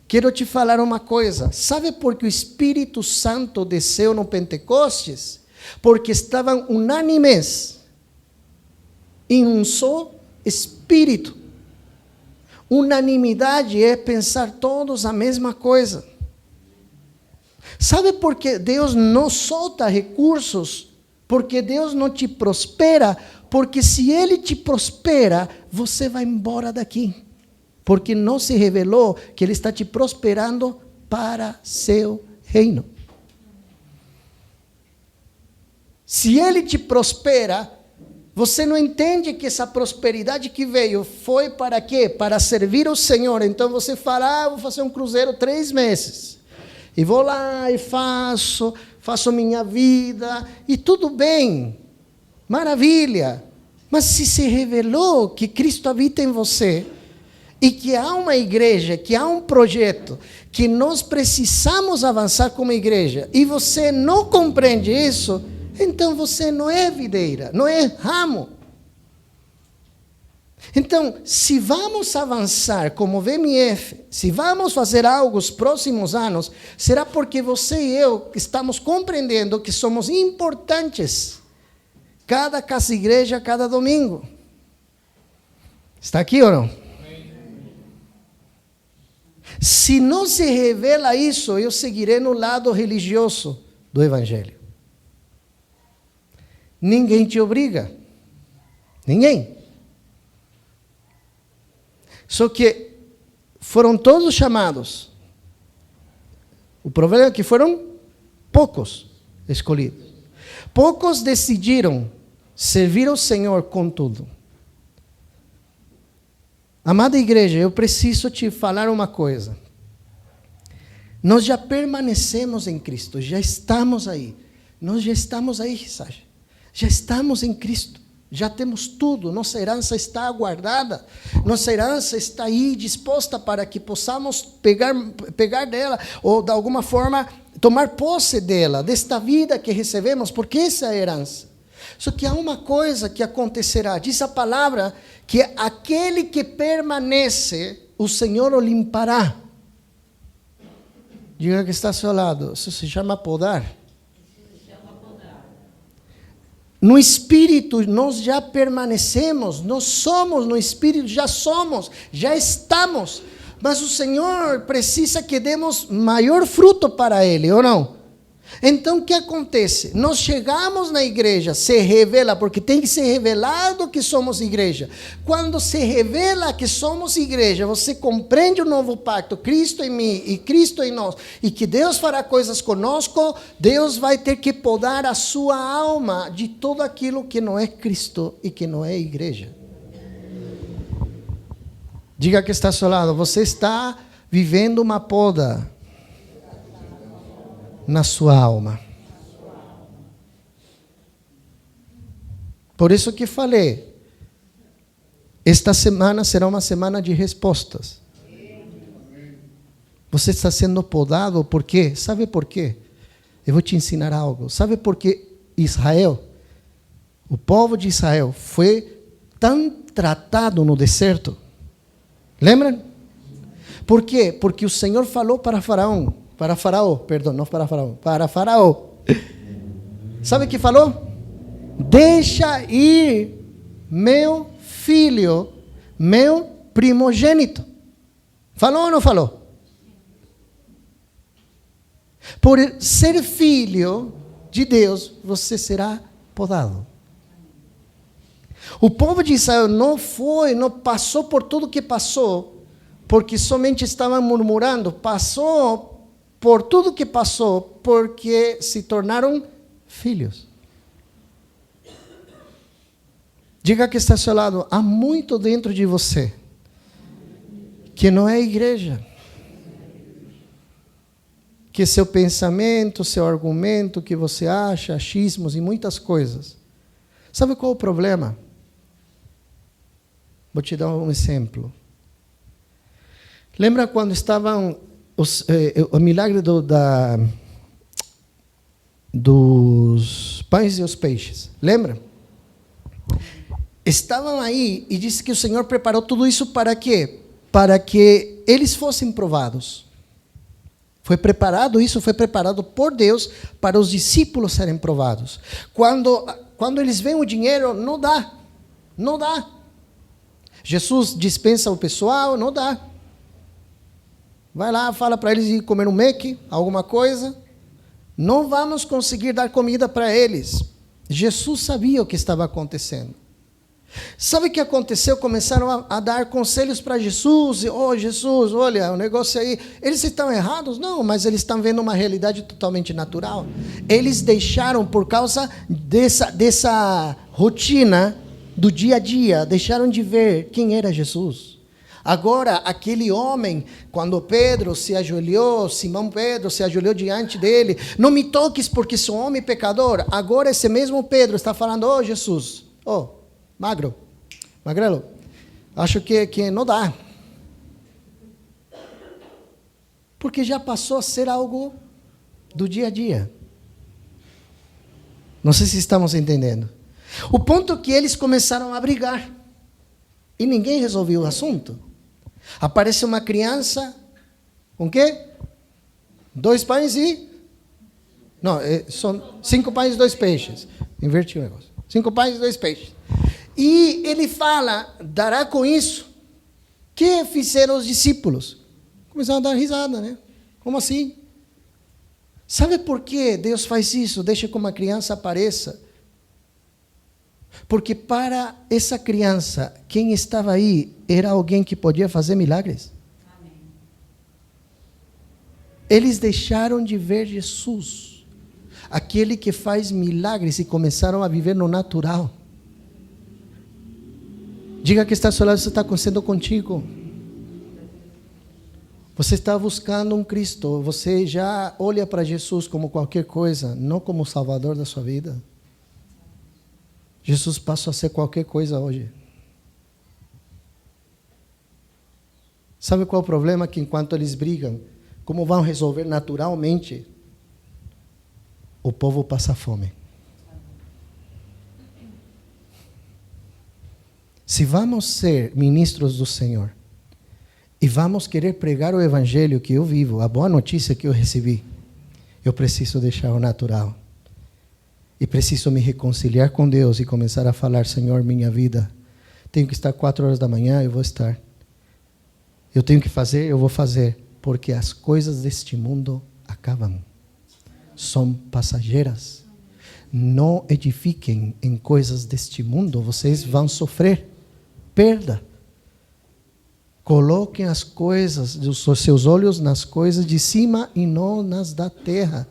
Quero te falar uma coisa, sabe por que o Espírito Santo desceu no Pentecostes? Porque estavam unânimes em um só Espírito. Unanimidade é pensar todos a mesma coisa. Sabe por que Deus não solta recursos? Porque Deus não te prospera. Porque se Ele te prospera, você vai embora daqui. Porque não se revelou que Ele está te prosperando para seu reino. Se Ele te prospera, você não entende que essa prosperidade que veio foi para quê? Para servir ao Senhor. Então você fala, vou fazer um cruzeiro 3 meses. E vou lá e faço minha vida, e tudo bem, maravilha. Mas se revelou que Cristo habita em você, e que há uma igreja, que há um projeto, que nós precisamos avançar como igreja, e você não compreende isso, então você não é videira, não é ramo. Então, se vamos avançar como VMF, se vamos fazer algo nos próximos anos, será porque você e eu estamos compreendendo que somos importantes. Cada casa igreja, cada domingo. Está aqui ou não? Se não se revela isso, eu seguirei no lado religioso do Evangelho. Ninguém te obriga. Ninguém. Só que foram todos chamados. O problema é que foram poucos escolhidos. Poucos decidiram servir ao Senhor com tudo. Amada igreja, eu preciso te falar uma coisa. Nós já permanecemos em Cristo, já estamos aí. Nós já estamos aí, Sasha. Já estamos em Cristo, já temos tudo, nossa herança está aguardada, nossa herança está aí disposta para que possamos pegar dela, ou de alguma forma tomar posse dela, desta vida que recebemos, porque essa é a herança. Só que há uma coisa que acontecerá, diz a palavra, que aquele que permanece, o Senhor o limpará. Diga que está ao seu lado, isso se chama podar. No Espírito nós já permanecemos, nós somos no Espírito, já somos, já estamos. Mas o Senhor precisa que demos maior fruto para Ele, ou não? Então o que acontece? Nós chegamos na igreja, se revela, porque tem que ser revelado que somos igreja. Quando se revela que somos igreja, você compreende o novo pacto, Cristo em mim e Cristo em nós, e que Deus fará coisas conosco. Deus vai ter que podar a sua alma de tudo aquilo que não é Cristo e que não é igreja. Diga que está ao seu lado, você está vivendo uma poda na sua alma. Por isso que falei, esta semana será uma semana de respostas. Você está sendo podado, por quê? Sabe por quê? Eu vou te ensinar algo. Sabe por que Israel, o povo de Israel, foi tão tratado no deserto? Lembram? Por quê? Porque o Senhor falou para Faraó, para Faraó. Sabe o que falou? Deixa ir meu filho, meu primogênito. Falou ou não falou? Por ser filho de Deus, você será podado. O povo de Israel não passou por tudo que passou, porque somente estavam murmurando. Passou por tudo que passou, porque se tornaram filhos. Diga que está ao seu lado, há muito dentro de você que não é igreja. Que seu pensamento, seu argumento, que você acha, achismos e muitas coisas. Sabe qual é o problema? Vou te dar um exemplo. Lembra quando estavam o milagre dos pães e os peixes? Lembra? Estavam aí e disse que o Senhor preparou tudo isso para quê? Para que eles fossem provados. Isso foi preparado por Deus para os discípulos serem provados. Quando eles veem o dinheiro, não dá. Não dá. Jesus dispensa o pessoal, não dá. Vai lá, fala para eles ir comer um Mac, alguma coisa. Não vamos conseguir dar comida para eles. Jesus sabia o que estava acontecendo. Sabe o que aconteceu? Começaram a dar conselhos para Jesus. Oh, Jesus, olha, o negócio aí. Eles estão errados? Não, mas eles estão vendo uma realidade totalmente natural. Eles deixaram, por causa dessa rotina do dia a dia, deixaram de ver quem era Jesus. Agora, aquele homem, quando Pedro se ajoelhou, Simão Pedro se ajoelhou diante dele, não me toques porque sou homem pecador. Agora esse mesmo Pedro está falando, oh Jesus, oh, magrelo, acho que não dá. Porque já passou a ser algo do dia a dia. Não sei se estamos entendendo. O ponto é que eles começaram a brigar. E ninguém resolveu o assunto. Aparece uma criança, com o quê? 2 pães e... Não, são 5 pães e 2 peixes. Inverti o negócio. 5 pães e 2 peixes. E ele fala, dará com isso? O que fizeram os discípulos? Começaram a dar risada, né? Como assim? Sabe por que Deus faz isso? Deixa que uma criança apareça. Porque para essa criança, quem estava aí era alguém que podia fazer milagres. Amém. Eles deixaram de ver Jesus, aquele que faz milagres, e começaram a viver no natural. Diga que está ao seu lado, isso está acontecendo contigo. Você está buscando um Cristo, você já olha para Jesus como qualquer coisa, não como o Salvador da sua vida. Jesus passou a ser qualquer coisa hoje. Sabe qual é o problema? Que enquanto eles brigam, como vão resolver naturalmente? O povo passa fome. Se vamos ser ministros do Senhor e vamos querer pregar o evangelho que eu vivo, a boa notícia que eu recebi, eu preciso deixar o natural. E preciso me reconciliar com Deus e começar a falar, Senhor, minha vida, tenho que estar 4 horas da manhã, eu vou estar. Eu tenho que fazer, eu vou fazer, porque as coisas deste mundo acabam. São passageiras. Não edifiquem em coisas deste mundo, vocês vão sofrer perda. Coloquem as coisas, os seus olhos nas coisas de cima e não nas da terra.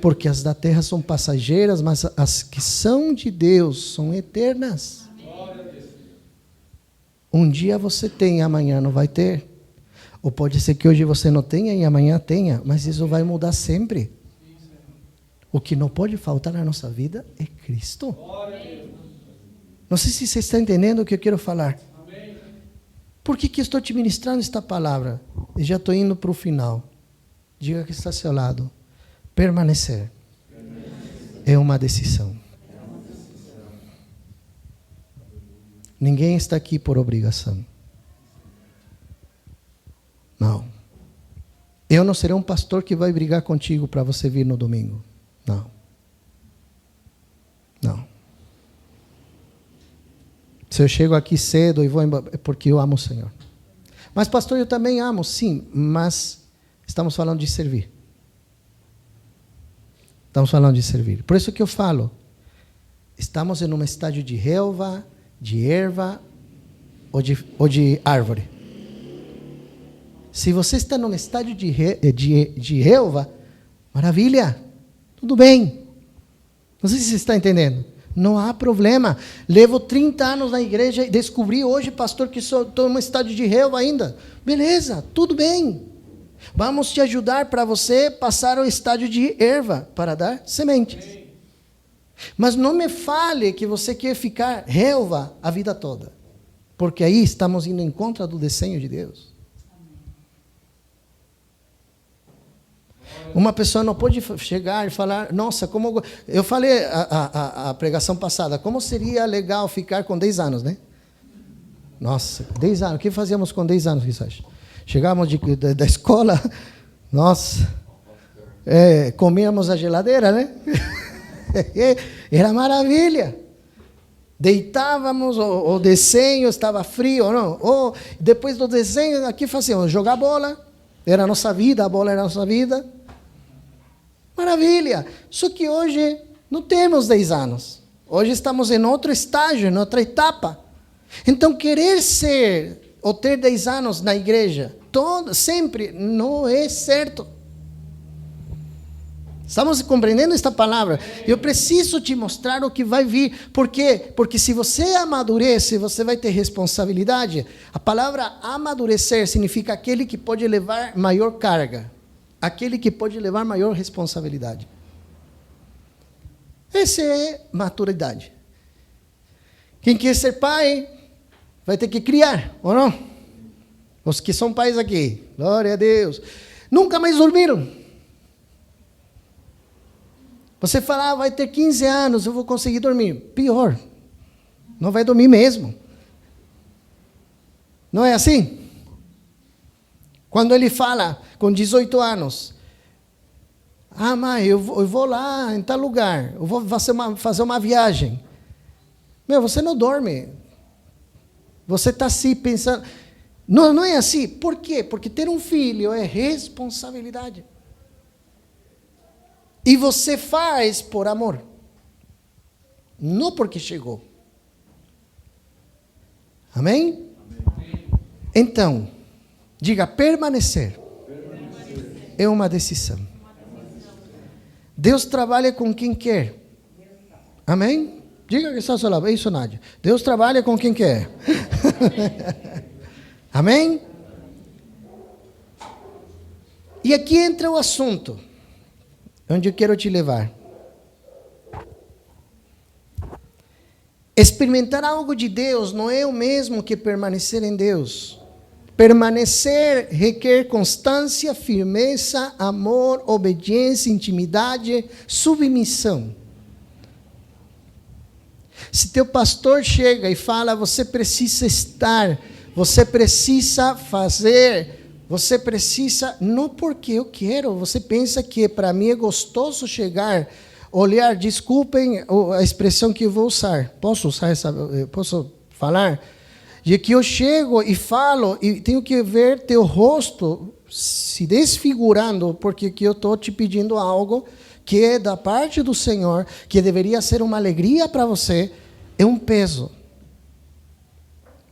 Porque as da terra são passageiras, mas as que são de Deus são eternas. Um dia você tem, amanhã não vai ter. Ou pode ser que hoje você não tenha e amanhã tenha, mas isso vai mudar sempre. O que não pode faltar na nossa vida é Cristo. Não sei se você está entendendo o que eu quero falar. Por que eu estou te ministrando esta palavra? E já estou indo para o final. Diga que está ao seu lado. Permanecer é uma decisão. Ninguém está aqui por obrigação. Não. Eu não serei um pastor que vai brigar contigo para você vir no domingo. Não. Não. Se eu chego aqui cedo e vou embora, é porque eu amo o Senhor. Mas pastor, eu também amo, sim, mas estamos falando de servir. Estamos falando de servir. Por isso que eu falo, estamos em um estágio de relva, de erva ou de árvore. Se você está num estádio de relva, maravilha, tudo bem. Não sei se você está entendendo. Não há problema. Levo 30 anos na igreja e descobri hoje, pastor, que estou num estádio de relva ainda. Beleza, tudo bem. Vamos te ajudar para você passar ao estádio de erva, para dar sementes. Mas não me fale que você quer ficar relva a vida toda. Porque aí estamos indo em contra do desenho de Deus. Uma pessoa não pode chegar e falar, nossa, como... Eu falei a pregação passada, como seria legal ficar com 10 anos, né? Nossa, 10 anos, o que fazíamos com 10 anos, que você acha? Chegávamos da escola, nossa, comíamos a geladeira, né? Era maravilha. Deitávamos, o desenho estava frio, não? Ou depois do desenho, aqui fazíamos jogar bola, era a nossa vida, a bola era a nossa vida. Maravilha. Só que hoje não temos 10 anos. Hoje estamos em outro estágio, em outra etapa. Então, querer ser ou ter 10 anos na igreja, sempre, não é certo. Estamos compreendendo esta palavra? Eu preciso te mostrar o que vai vir. Por quê? Porque se você amadurece, você vai ter responsabilidade. A palavra amadurecer significa aquele que pode levar maior carga. Aquele que pode levar maior responsabilidade. Essa é maturidade. Quem quer ser pai, vai ter que criar, ou não? Os que são pais aqui, glória a Deus. Nunca mais dormiram. Você fala, vai ter 15 anos, eu vou conseguir dormir. Pior, não vai dormir mesmo. Não é assim? Quando ele fala, com 18 anos, mãe, eu vou lá em tal lugar, eu vou fazer uma viagem. Você não dorme. Você está assim pensando. Não é assim. Por quê? Porque ter um filho é responsabilidade. E você faz por amor. Não porque chegou. Amém? Então, diga, permanecer. É uma decisão. Deus trabalha com quem quer. Amém? Diga que está ao seu lado. É isso, Nádia. Deus trabalha com quem quer. Amém? E aqui entra o assunto. Onde eu quero te levar. Experimentar algo de Deus não é o mesmo que permanecer em Deus. Permanecer requer constância, firmeza, amor, obediência, intimidade, submissão. Se teu pastor chega e fala, você precisa estar, você precisa fazer, você precisa, não porque eu quero, você pensa que para mim é gostoso chegar, olhar, desculpem a expressão que eu vou usar, posso falar? De que eu chego e falo, e tenho que ver teu rosto se desfigurando, porque que eu estou te pedindo algo que é da parte do Senhor, que deveria ser uma alegria para você, é um peso.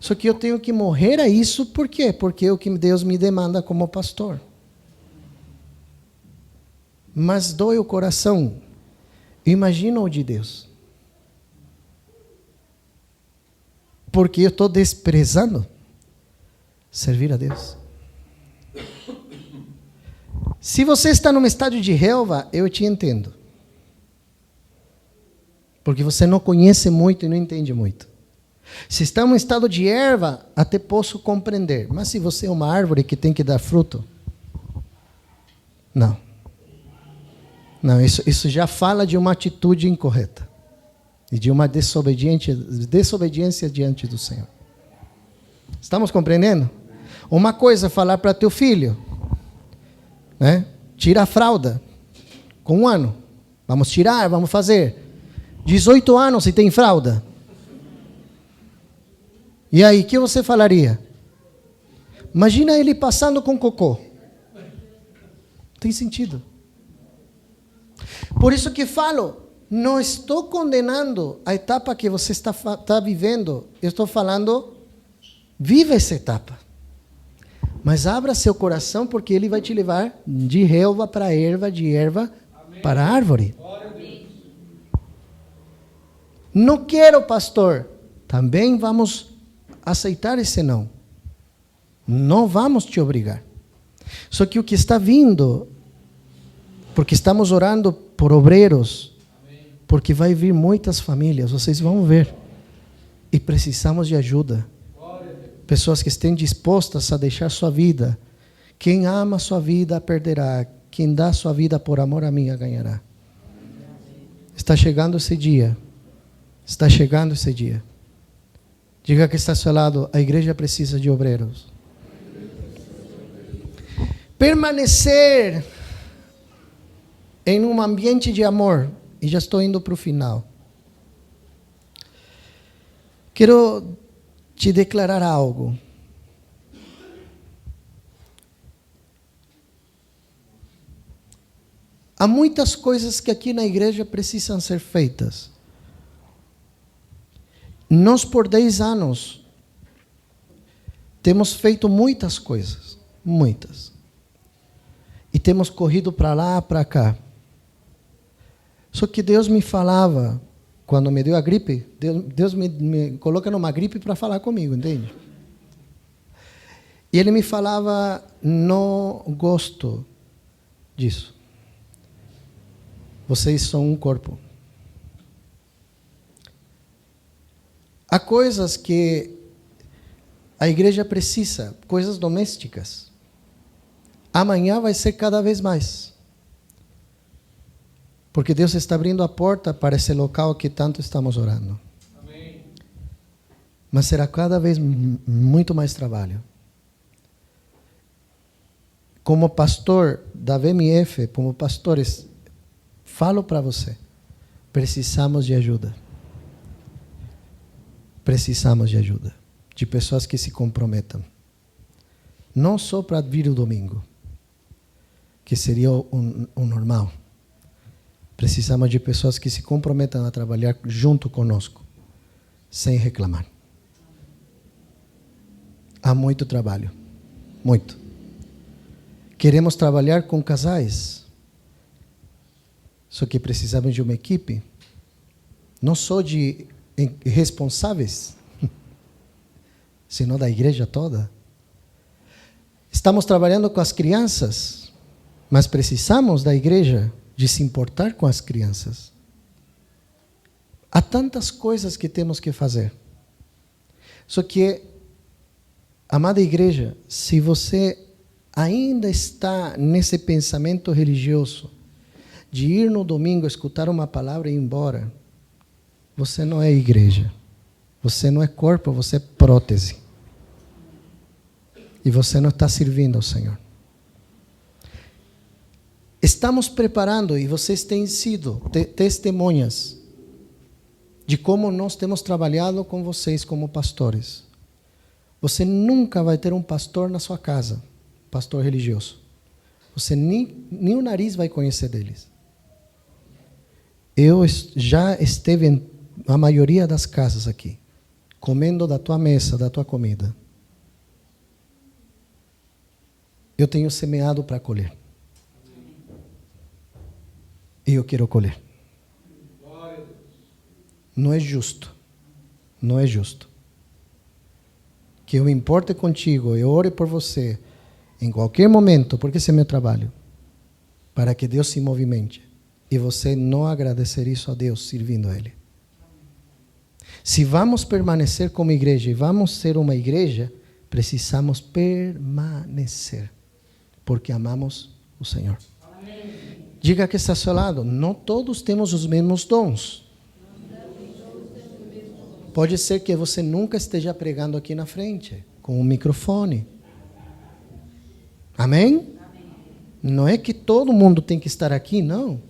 Só que eu tenho que morrer a isso, por quê? Porque é o que Deus me demanda como pastor. Mas dói o coração. Imagina o de Deus. Porque eu estou desprezando servir a Deus. Se você está num estádio de relva, eu te entendo. Porque você não conhece muito e não entende muito. Se está em um estado de erva, até posso compreender. Mas se você é uma árvore que tem que dar fruto, não. Não, isso já fala de uma atitude incorreta. E de uma desobediência diante do Senhor. Estamos compreendendo? Uma coisa é falar para teu filho, né? Tira a fralda, com 1 ano. Vamos tirar, vamos fazer. 18 anos e tem fralda. E aí, o que você falaria? Imagina ele passando com cocô. Não tem sentido. Por isso que falo, não estou condenando a etapa que você está vivendo. Eu estou falando, viva essa etapa. Mas abra seu coração, porque Ele vai te levar de relva para erva, de erva para árvore. Não quero, pastor. Também vamos aceitar esse não. Não vamos te obrigar. Só que o que está vindo, porque estamos orando por obreiros, porque vai vir muitas famílias, vocês vão ver. E precisamos de ajuda. Pessoas que estejam dispostas a deixar sua vida. Quem ama sua vida perderá. Quem dá sua vida por amor a mim ganhará. Está chegando esse dia. Está chegando esse dia. Diga que está ao seu lado, a igreja precisa de obreiros. Permanecer em um ambiente de amor. E já estou indo para o final. Quero te declarar algo. Há muitas coisas que aqui na igreja precisam ser feitas. Nós, por 10 anos, temos feito muitas coisas. Muitas. E temos corrido para lá, para cá. Só que Deus me falava, quando me deu a gripe, Deus me coloca numa gripe para falar comigo, entende? E Ele me falava, não gosto disso. Vocês são um corpo. Há coisas que a igreja precisa, coisas domésticas. Amanhã vai ser cada vez mais. Porque Deus está abrindo a porta para esse local que tanto estamos orando. Amém. Mas será cada vez muito mais trabalho. Como pastor da VMF, como pastores, falo para você, precisamos de ajuda. Precisamos de ajuda. De pessoas que se comprometam. Não só para vir o domingo, que seria o normal. Precisamos de pessoas que se comprometam a trabalhar junto conosco, sem reclamar. Há muito trabalho, muito. Queremos trabalhar com casais, só que precisamos de uma equipe, não só de responsáveis, senão da igreja toda. Estamos trabalhando com as crianças, mas precisamos da igreja de se importar com as crianças. Há tantas coisas que temos que fazer. Só que, amada igreja, se você ainda está nesse pensamento religioso, de ir no domingo, escutar uma palavra e ir embora, você não é igreja. Você não é corpo, você é prótese. E você não está servindo ao Senhor. Estamos preparando, e vocês têm sido testemunhas de como nós temos trabalhado com vocês como pastores. Você nunca vai ter um pastor na sua casa, pastor religioso. Você nem o nariz vai conhecer deles. Eu já esteve em a maioria das casas aqui, comendo da tua mesa, da tua comida. Eu tenho semeado para colher. E eu quero colher. Não é justo. Não é justo. Que eu me importe contigo, eu ore por você, em qualquer momento, porque esse é meu trabalho, para que Deus se movimente. E você não agradecer isso a Deus, servindo a Ele. Se vamos permanecer como igreja e vamos ser uma igreja, precisamos permanecer, porque amamos o Senhor. Amém. Diga que está ao seu lado, não todos temos os mesmos dons. Pode ser que você nunca esteja pregando aqui na frente, com um microfone. Amém? Não é que todo mundo tem que estar aqui, não.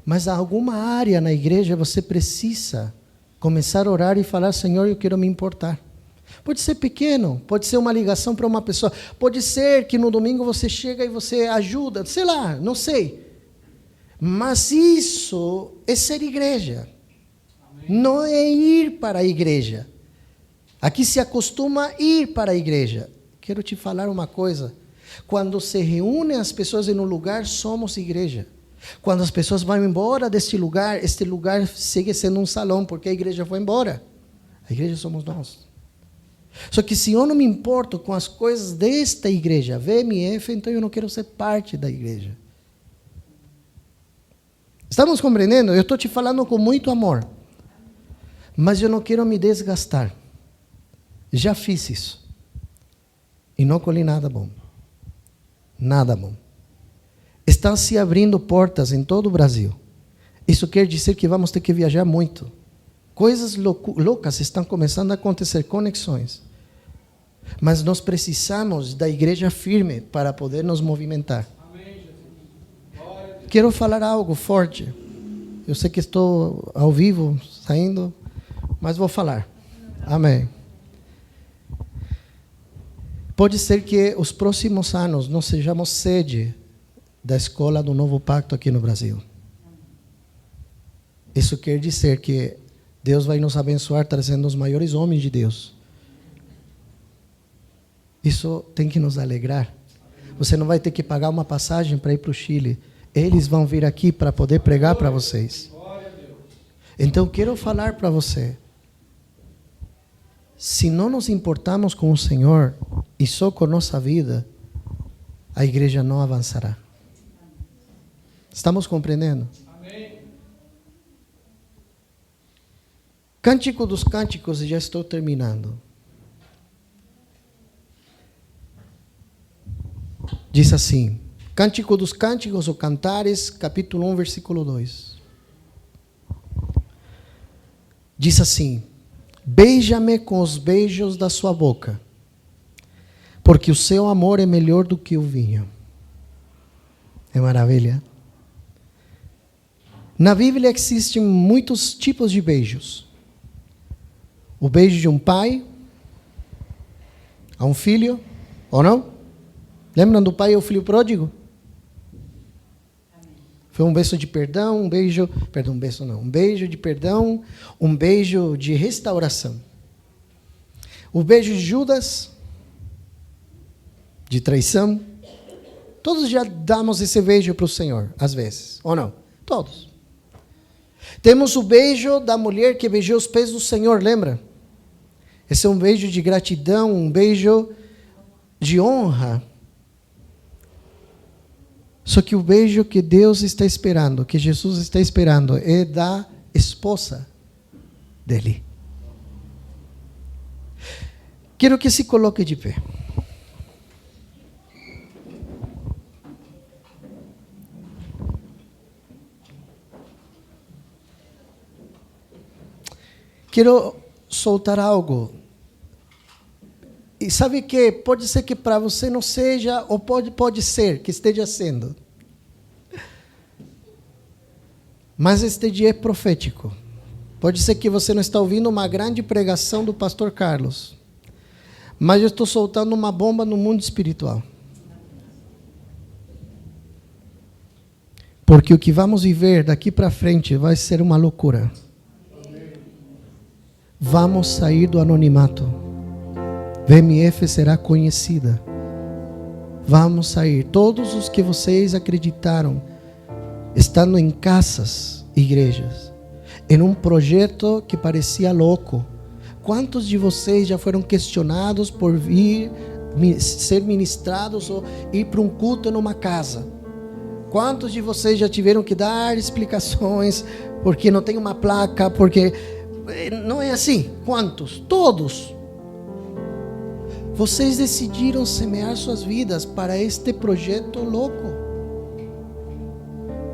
Mas há alguma área na igreja você precisa começar a orar e falar, Senhor, eu quero me importar. Pode ser pequeno, pode ser uma ligação para uma pessoa, pode ser que no domingo você chega e você ajuda, sei lá, não sei. Mas isso é ser igreja. Amém. Não é ir para a igreja. Aqui se acostuma a ir para a igreja. quero te falar uma coisa. Quando se reúnem as pessoas em um lugar, somos igreja. Quando as pessoas vão embora deste lugar, este lugar segue sendo um salão, porque a igreja foi embora. A igreja somos nós. Só que se eu não me importo com as coisas desta igreja, VMF, então eu não quero ser parte da igreja. Estamos compreendendo? Eu estou te falando com muito amor. Mas eu não quero me desgastar. Já fiz isso. E não colhi nada bom. Nada bom. Estão se abrindo portas em todo o Brasil. Isso quer dizer que vamos ter que viajar muito. Coisas loucas estão começando a acontecer, conexões. Mas nós precisamos da igreja firme para poder nos movimentar. Quero falar algo forte. Eu sei que estou ao vivo, saindo, mas vou falar. Amém. Pode ser que os próximos anos nós sejamos sede da escola do Novo Pacto aqui no Brasil. Isso quer dizer que Deus vai nos abençoar trazendo os maiores homens de Deus. Isso tem que nos alegrar. Você não vai ter que pagar uma passagem para ir para o Chile. Eles vão vir aqui para poder pregar para vocês. Então, quero falar para você. Se não nos importarmos com o Senhor e só com nossa vida, a igreja não avançará. Estamos compreendendo? Amém. Cântico dos Cânticos, e já estou terminando. Diz assim, Cântico dos Cânticos, ou Cantares, capítulo 1, versículo 2. Diz assim, beija-me com os beijos da sua boca, porque o seu amor é melhor do que o vinho. É maravilha. Na Bíblia existem muitos tipos de beijos. O beijo de um pai a um filho, ou não? Lembram do pai e o filho pródigo? Foi um beijo de perdão, um beijo de perdão, um beijo de restauração. O beijo de Judas, de traição. Todos já damos esse beijo para o Senhor, às vezes, ou não? Todos. Temos o beijo da mulher que beijou os pés do Senhor, lembra? Esse é um beijo de gratidão, um beijo de honra. Só que o beijo que Deus está esperando, que Jesus está esperando, é da esposa dele. Quero que se coloque de pé. Quero soltar algo. E sabe que pode ser que para você não seja, ou pode ser que esteja sendo. Mas este dia é profético. Pode ser que você não está ouvindo uma grande pregação do pastor Carlos. Mas eu estou soltando uma bomba no mundo espiritual. Porque o que vamos viver daqui para frente vai ser uma loucura. Vamos sair do anonimato. VMF será conhecida. Vamos sair. Todos os que vocês acreditaram, estando em casas, igrejas, em um projeto que parecia louco. Quantos de vocês já foram questionados por vir ser ministrados ou ir para um culto numa casa? Quantos de vocês já tiveram que dar explicações porque não tem uma placa, porque não é assim? Quantos? Todos. Vocês decidiram semear suas vidas para este projeto louco.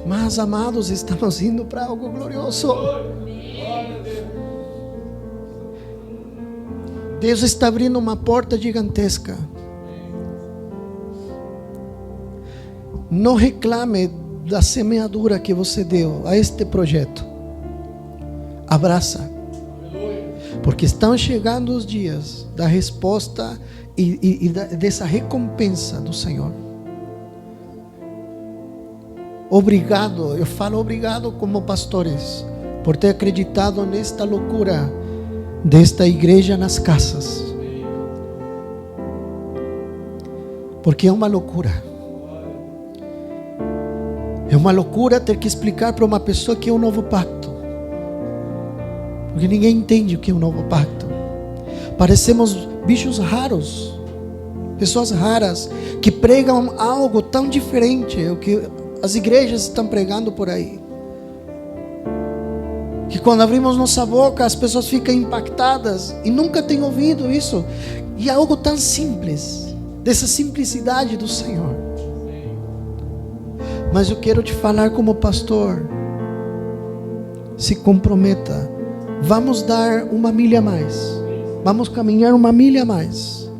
Mas, amados, estamos indo para algo glorioso. Deus está abrindo uma porta gigantesca. Não reclame da semeadura que você deu a este projeto. Abraça. Porque estão chegando os dias da resposta e dessa recompensa do Senhor. Obrigado, eu falo obrigado como pastores, por ter acreditado nesta loucura desta igreja nas casas. Porque é uma loucura. É uma loucura ter que explicar para uma pessoa que é um novo pacto. Porque ninguém entende o que é um novo pacto. Parecemos bichos raros, pessoas raras que pregam algo tão diferente o que as igrejas estão pregando por aí, que quando abrimos nossa boca as pessoas ficam impactadas e nunca têm ouvido isso. E é algo tão simples, dessa simplicidade do Senhor. Mas eu quero te falar como pastor: se comprometa. Vamos dar uma milha a mais. Vamos caminhar uma milha a mais.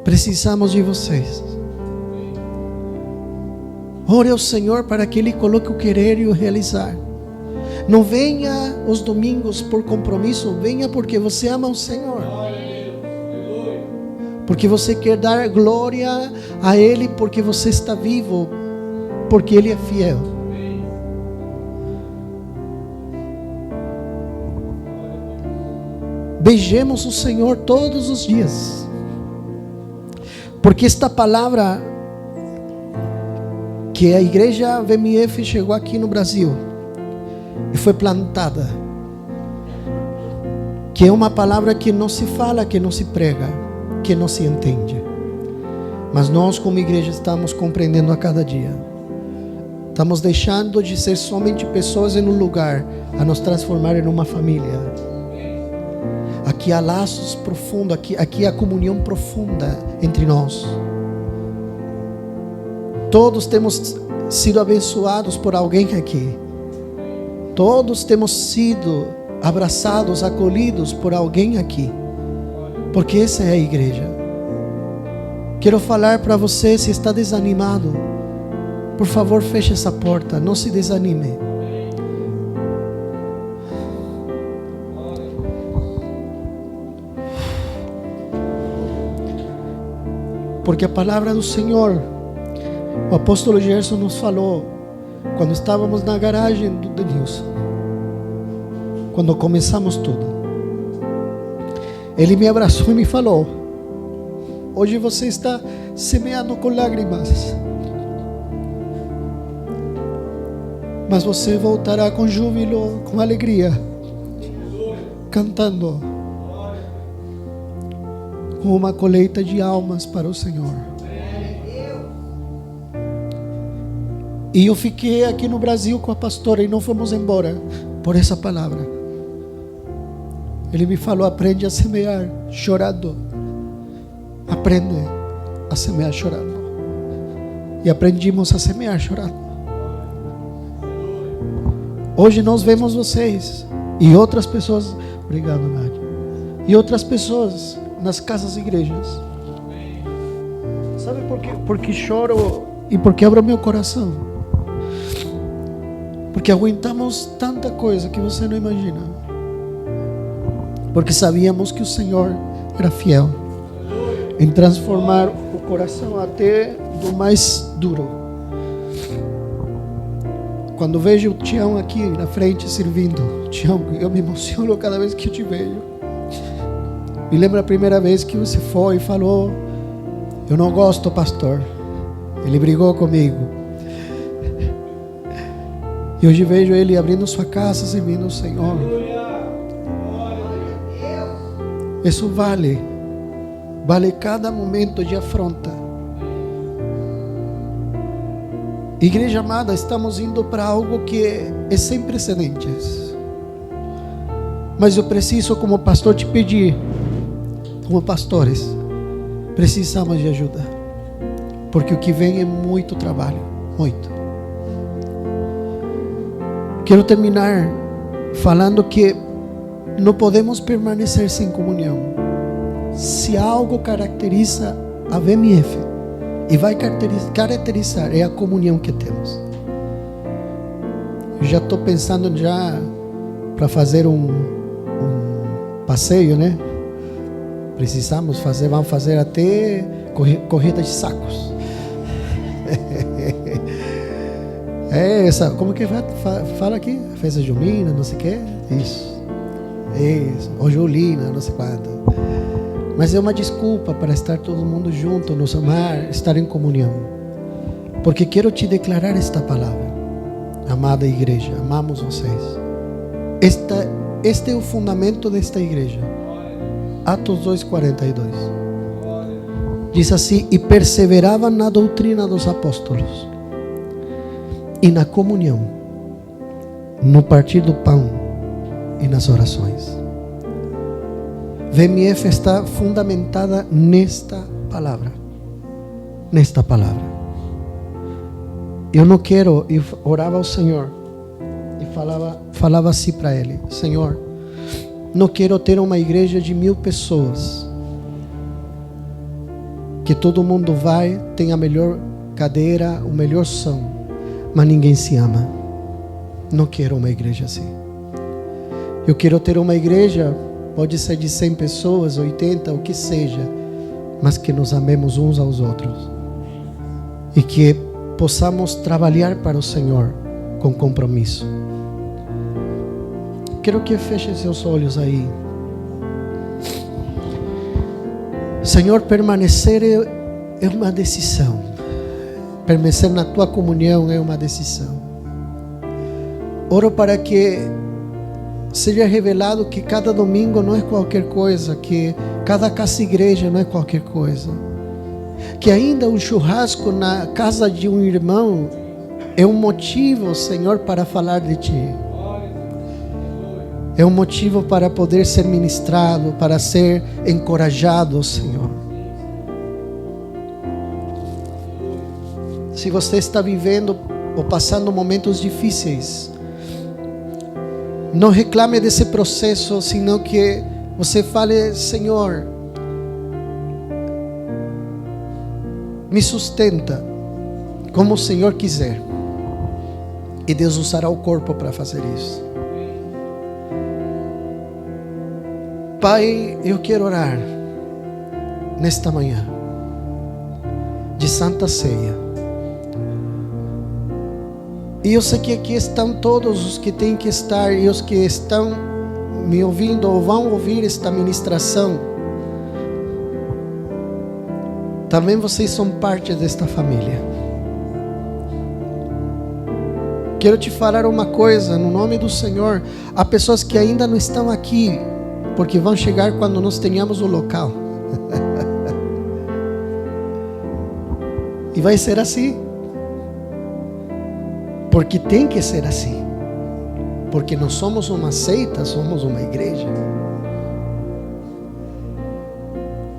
Precisamos de vocês. Ore ao Senhor para que Ele coloque o querer e o realizar. Não venha os domingos por compromisso. Venha porque você ama o Senhor. Porque você quer dar glória a Ele. Porque você está vivo. Porque Ele é fiel. Beijemos o Senhor todos os dias. Porque esta palavra que a igreja VMF chegou aqui no Brasil e foi plantada, que é uma palavra que não se fala, que não se prega, que não se entende. Mas nós como igreja estamos compreendendo a cada dia. Estamos deixando de ser somente pessoas em um lugar, a nos transformar em uma família. Aqui há laços profundos, aqui há comunhão profunda entre nós. Todos temos sido abençoados por alguém aqui. Todos temos sido abraçados, acolhidos por alguém aqui. Porque essa é a igreja. Quero falar para você, se está desanimado, por favor, feche essa porta, não se desanime. Porque a palavra do Senhor, o apóstolo Gerson nos falou, quando estávamos na garagem do Denilson, quando começamos tudo, ele me abraçou e me falou: hoje você está semeando com lágrimas, mas você voltará com júbilo, com alegria, cantando, com uma colheita de almas para o Senhor. E eu fiquei aqui no Brasil com a pastora e não fomos embora por essa palavra. Ele me falou: aprende a semear chorando. Aprende a semear chorando. E aprendimos a semear chorando. Hoje nós vemos vocês e outras pessoas. Obrigado, Nádia. E outras pessoas nas casas e igrejas. Sabe por quê? Porque choro e porque abro meu coração. Porque aguentamos tanta coisa que você não imagina. Porque sabíamos que o Senhor era fiel em transformar o coração até do mais duro. Quando vejo o Tião aqui na frente servindo, Tião, eu me emociono cada vez que eu te vejo. Me lembro a primeira vez que você foi e falou: eu não gosto, pastor. Ele brigou comigo. E hoje vejo ele abrindo sua casa, servindo o Senhor. Isso vale cada momento de afronta. Igreja amada, estamos indo para algo que é sem precedentes. Mas eu preciso, como pastor, te pedir, como pastores, precisamos de ajuda. Porque o que vem é muito trabalho, muito. Quero terminar falando que não podemos permanecer sem comunhão. Se algo caracteriza a VMF e vai caracterizar, é a comunhão que temos. Eu já estou pensando para fazer um passeio, né? Vamos fazer até corrida de sacos. Essa, como que fala aqui? Festa junina, não sei o que. Isso. Ou julina, não sei quanto. Mas é uma desculpa para estar todo mundo junto, nos amar, estar em comunhão. Porque quero te declarar esta palavra. Amada igreja, amamos vocês. Este é o fundamento desta igreja. Atos 2:42. Diz assim: e perseveravam na doutrina dos apóstolos, e na comunhão, no partir do pão e nas orações. VMF está fundamentada nesta palavra. Nesta palavra. Eu não quero, eu orava ao Senhor e falava assim para Ele: Senhor, não quero ter uma igreja de 1000 pessoas, que todo mundo vai, tem a melhor cadeira, o melhor som, mas ninguém se ama. Não quero uma igreja assim. Eu quero ter uma igreja, pode ser de 100 pessoas, 80, o que seja, mas que nos amemos uns aos outros e que possamos trabalhar para o Senhor com compromisso. Quero que feche seus olhos aí. Senhor, permanecer é uma decisão. Permanecer na tua comunhão é uma decisão. Oro para que seja revelado que cada domingo não é qualquer coisa, que cada casa-igreja não é qualquer coisa, que ainda um churrasco na casa de um irmão é um motivo, Senhor, para falar de Ti. É um motivo para poder ser ministrado, para ser encorajado, Senhor. Se você está vivendo ou passando momentos difíceis, não reclame desse processo, senão que você fale: Senhor, me sustenta como o Senhor quiser. E Deus usará o corpo para fazer isso. Pai, eu quero orar nesta manhã de Santa Ceia. E eu sei que aqui estão todos os que têm que estar e os que estão me ouvindo ou vão ouvir esta ministração. Também vocês são parte desta família. Quero te falar uma coisa, no nome do Senhor. Há pessoas que ainda não estão aqui, porque vão chegar quando nós tenhamos o local. E vai ser assim. Porque tem que ser assim. Porque não somos uma seita, somos uma igreja.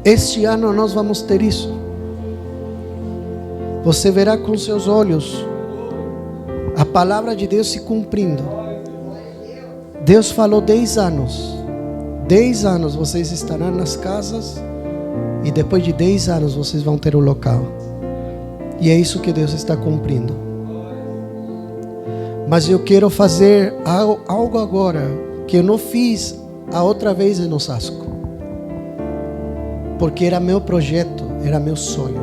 Este ano nós vamos ter isso. Você verá com seus olhos a palavra de Deus se cumprindo. Deus falou 10 anos. 10 anos vocês estarão nas casas, e depois de 10 anos vocês vão ter o local. E é isso que Deus está cumprindo. Mas eu quero fazer algo agora que eu não fiz a outra vez em Osasco, porque era meu projeto, era meu sonho.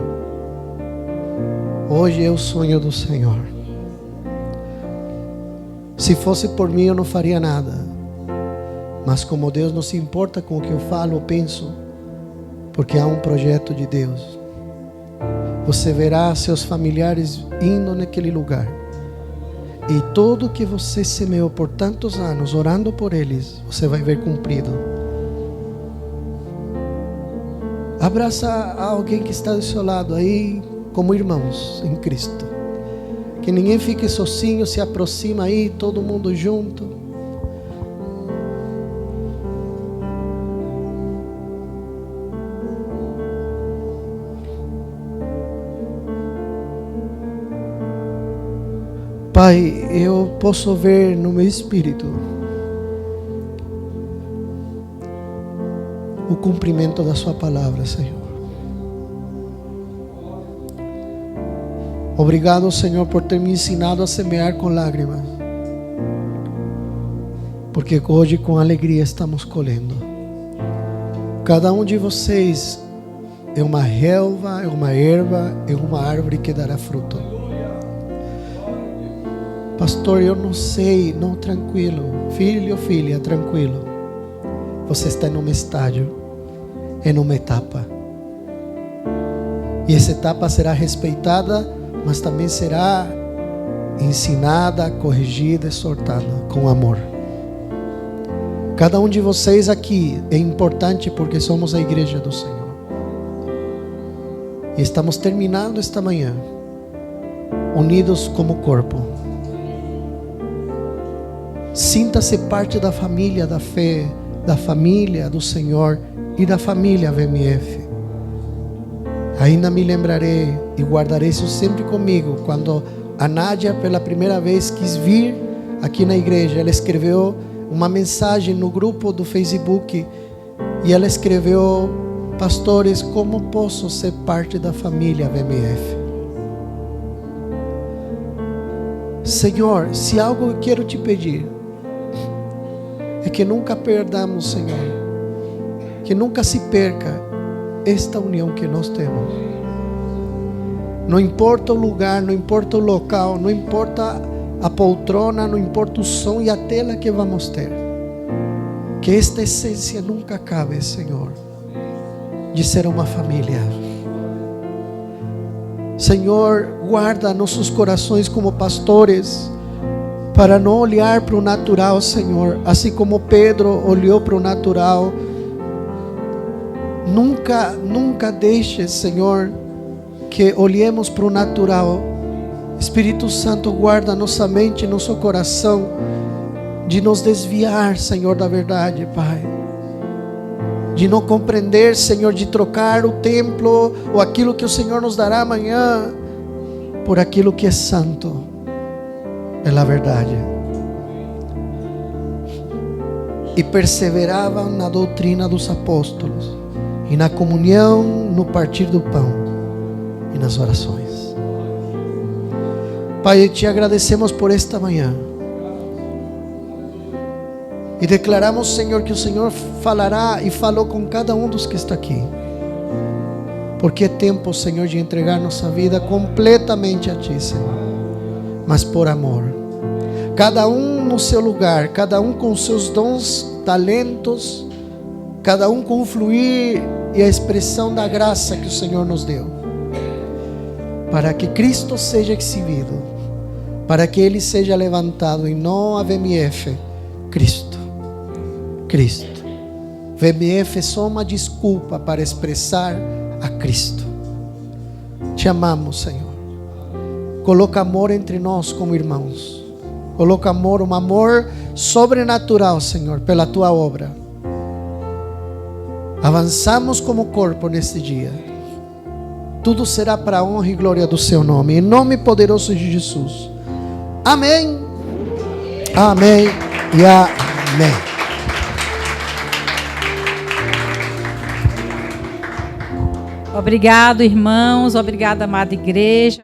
Hoje é o sonho do Senhor. Se fosse por mim eu não faria nada. Mas como Deus não se importa com o que eu falo ou penso, porque há um projeto de Deus, você verá seus familiares indo naquele lugar. E tudo que você semeou por tantos anos, orando por eles, você vai ver cumprido. Abraça alguém que está do seu lado aí, como irmãos em Cristo. Que ninguém fique sozinho, se aproxima aí, todo mundo junto. Pai, eu posso ver no meu espírito o cumprimento da sua palavra, Senhor. Obrigado, Senhor, por ter me ensinado a semear com lágrimas, porque hoje com alegria estamos colhendo. Cada um de vocês é uma relva, é uma erva, é uma árvore que dará fruto. Pastor, eu não sei. Não, tranquilo. Filho ou filha, tranquilo. Você está em um estágio em uma etapa. E essa etapa será respeitada, mas também será ensinada, corrigida, exortada com amor. Cada um de vocês aqui é importante porque somos a igreja do Senhor. E estamos terminando esta manhã unidos como corpo. Sinta-se parte da família da fé, da família do Senhor e da família VMF. Ainda me lembrarei e guardarei isso sempre comigo. Quando a Nádia pela primeira vez quis vir aqui na igreja, ela escreveu uma mensagem no grupo do Facebook e ela escreveu: pastores, como posso ser parte da família VMF? Senhor, se algo eu quero te pedir é que nunca perdamos, Senhor, que nunca se perca esta união que nós temos. Não importa o lugar, não importa o local, não importa a poltrona, não importa o som e a tela que vamos ter, que esta essência nunca acabe, Senhor, de ser uma família. Senhor, guarda nossos corações como pastores, para não olhar para o natural, Senhor, assim como Pedro olhou para o natural. Nunca deixe, Senhor, que olhemos para o natural. Espírito Santo, guarda nossa mente, nosso coração, de nos desviar, Senhor, da verdade, Pai. De não compreender, Senhor, de trocar o templo ou aquilo que o Senhor nos dará amanhã por aquilo que é santo, pela verdade. E perseveravam na doutrina dos apóstolos, e na comunhão, no partir do pão e nas orações. Pai, te agradecemos por esta manhã. E declaramos, Senhor, que o Senhor falará e falou com cada um dos que está aqui. Porque é tempo, Senhor, de entregar nossa vida completamente a Ti, Senhor. Mas por amor. Cada um no seu lugar, cada um com seus dons, talentos, cada um com o fluir e a expressão da graça que o Senhor nos deu. Para que Cristo seja exhibido, para que Ele seja levantado, e não a VMF, Cristo. VMF é só uma desculpa para expressar a Cristo. Te amamos, Senhor. Coloca amor entre nós como irmãos. Coloca amor, um amor sobrenatural, Senhor, pela Tua obra. Avançamos como corpo neste dia. Tudo será para a honra e glória do Seu nome. Em nome poderoso de Jesus. Amém. Amém e amém. Obrigado, irmãos. Obrigada, amada igreja.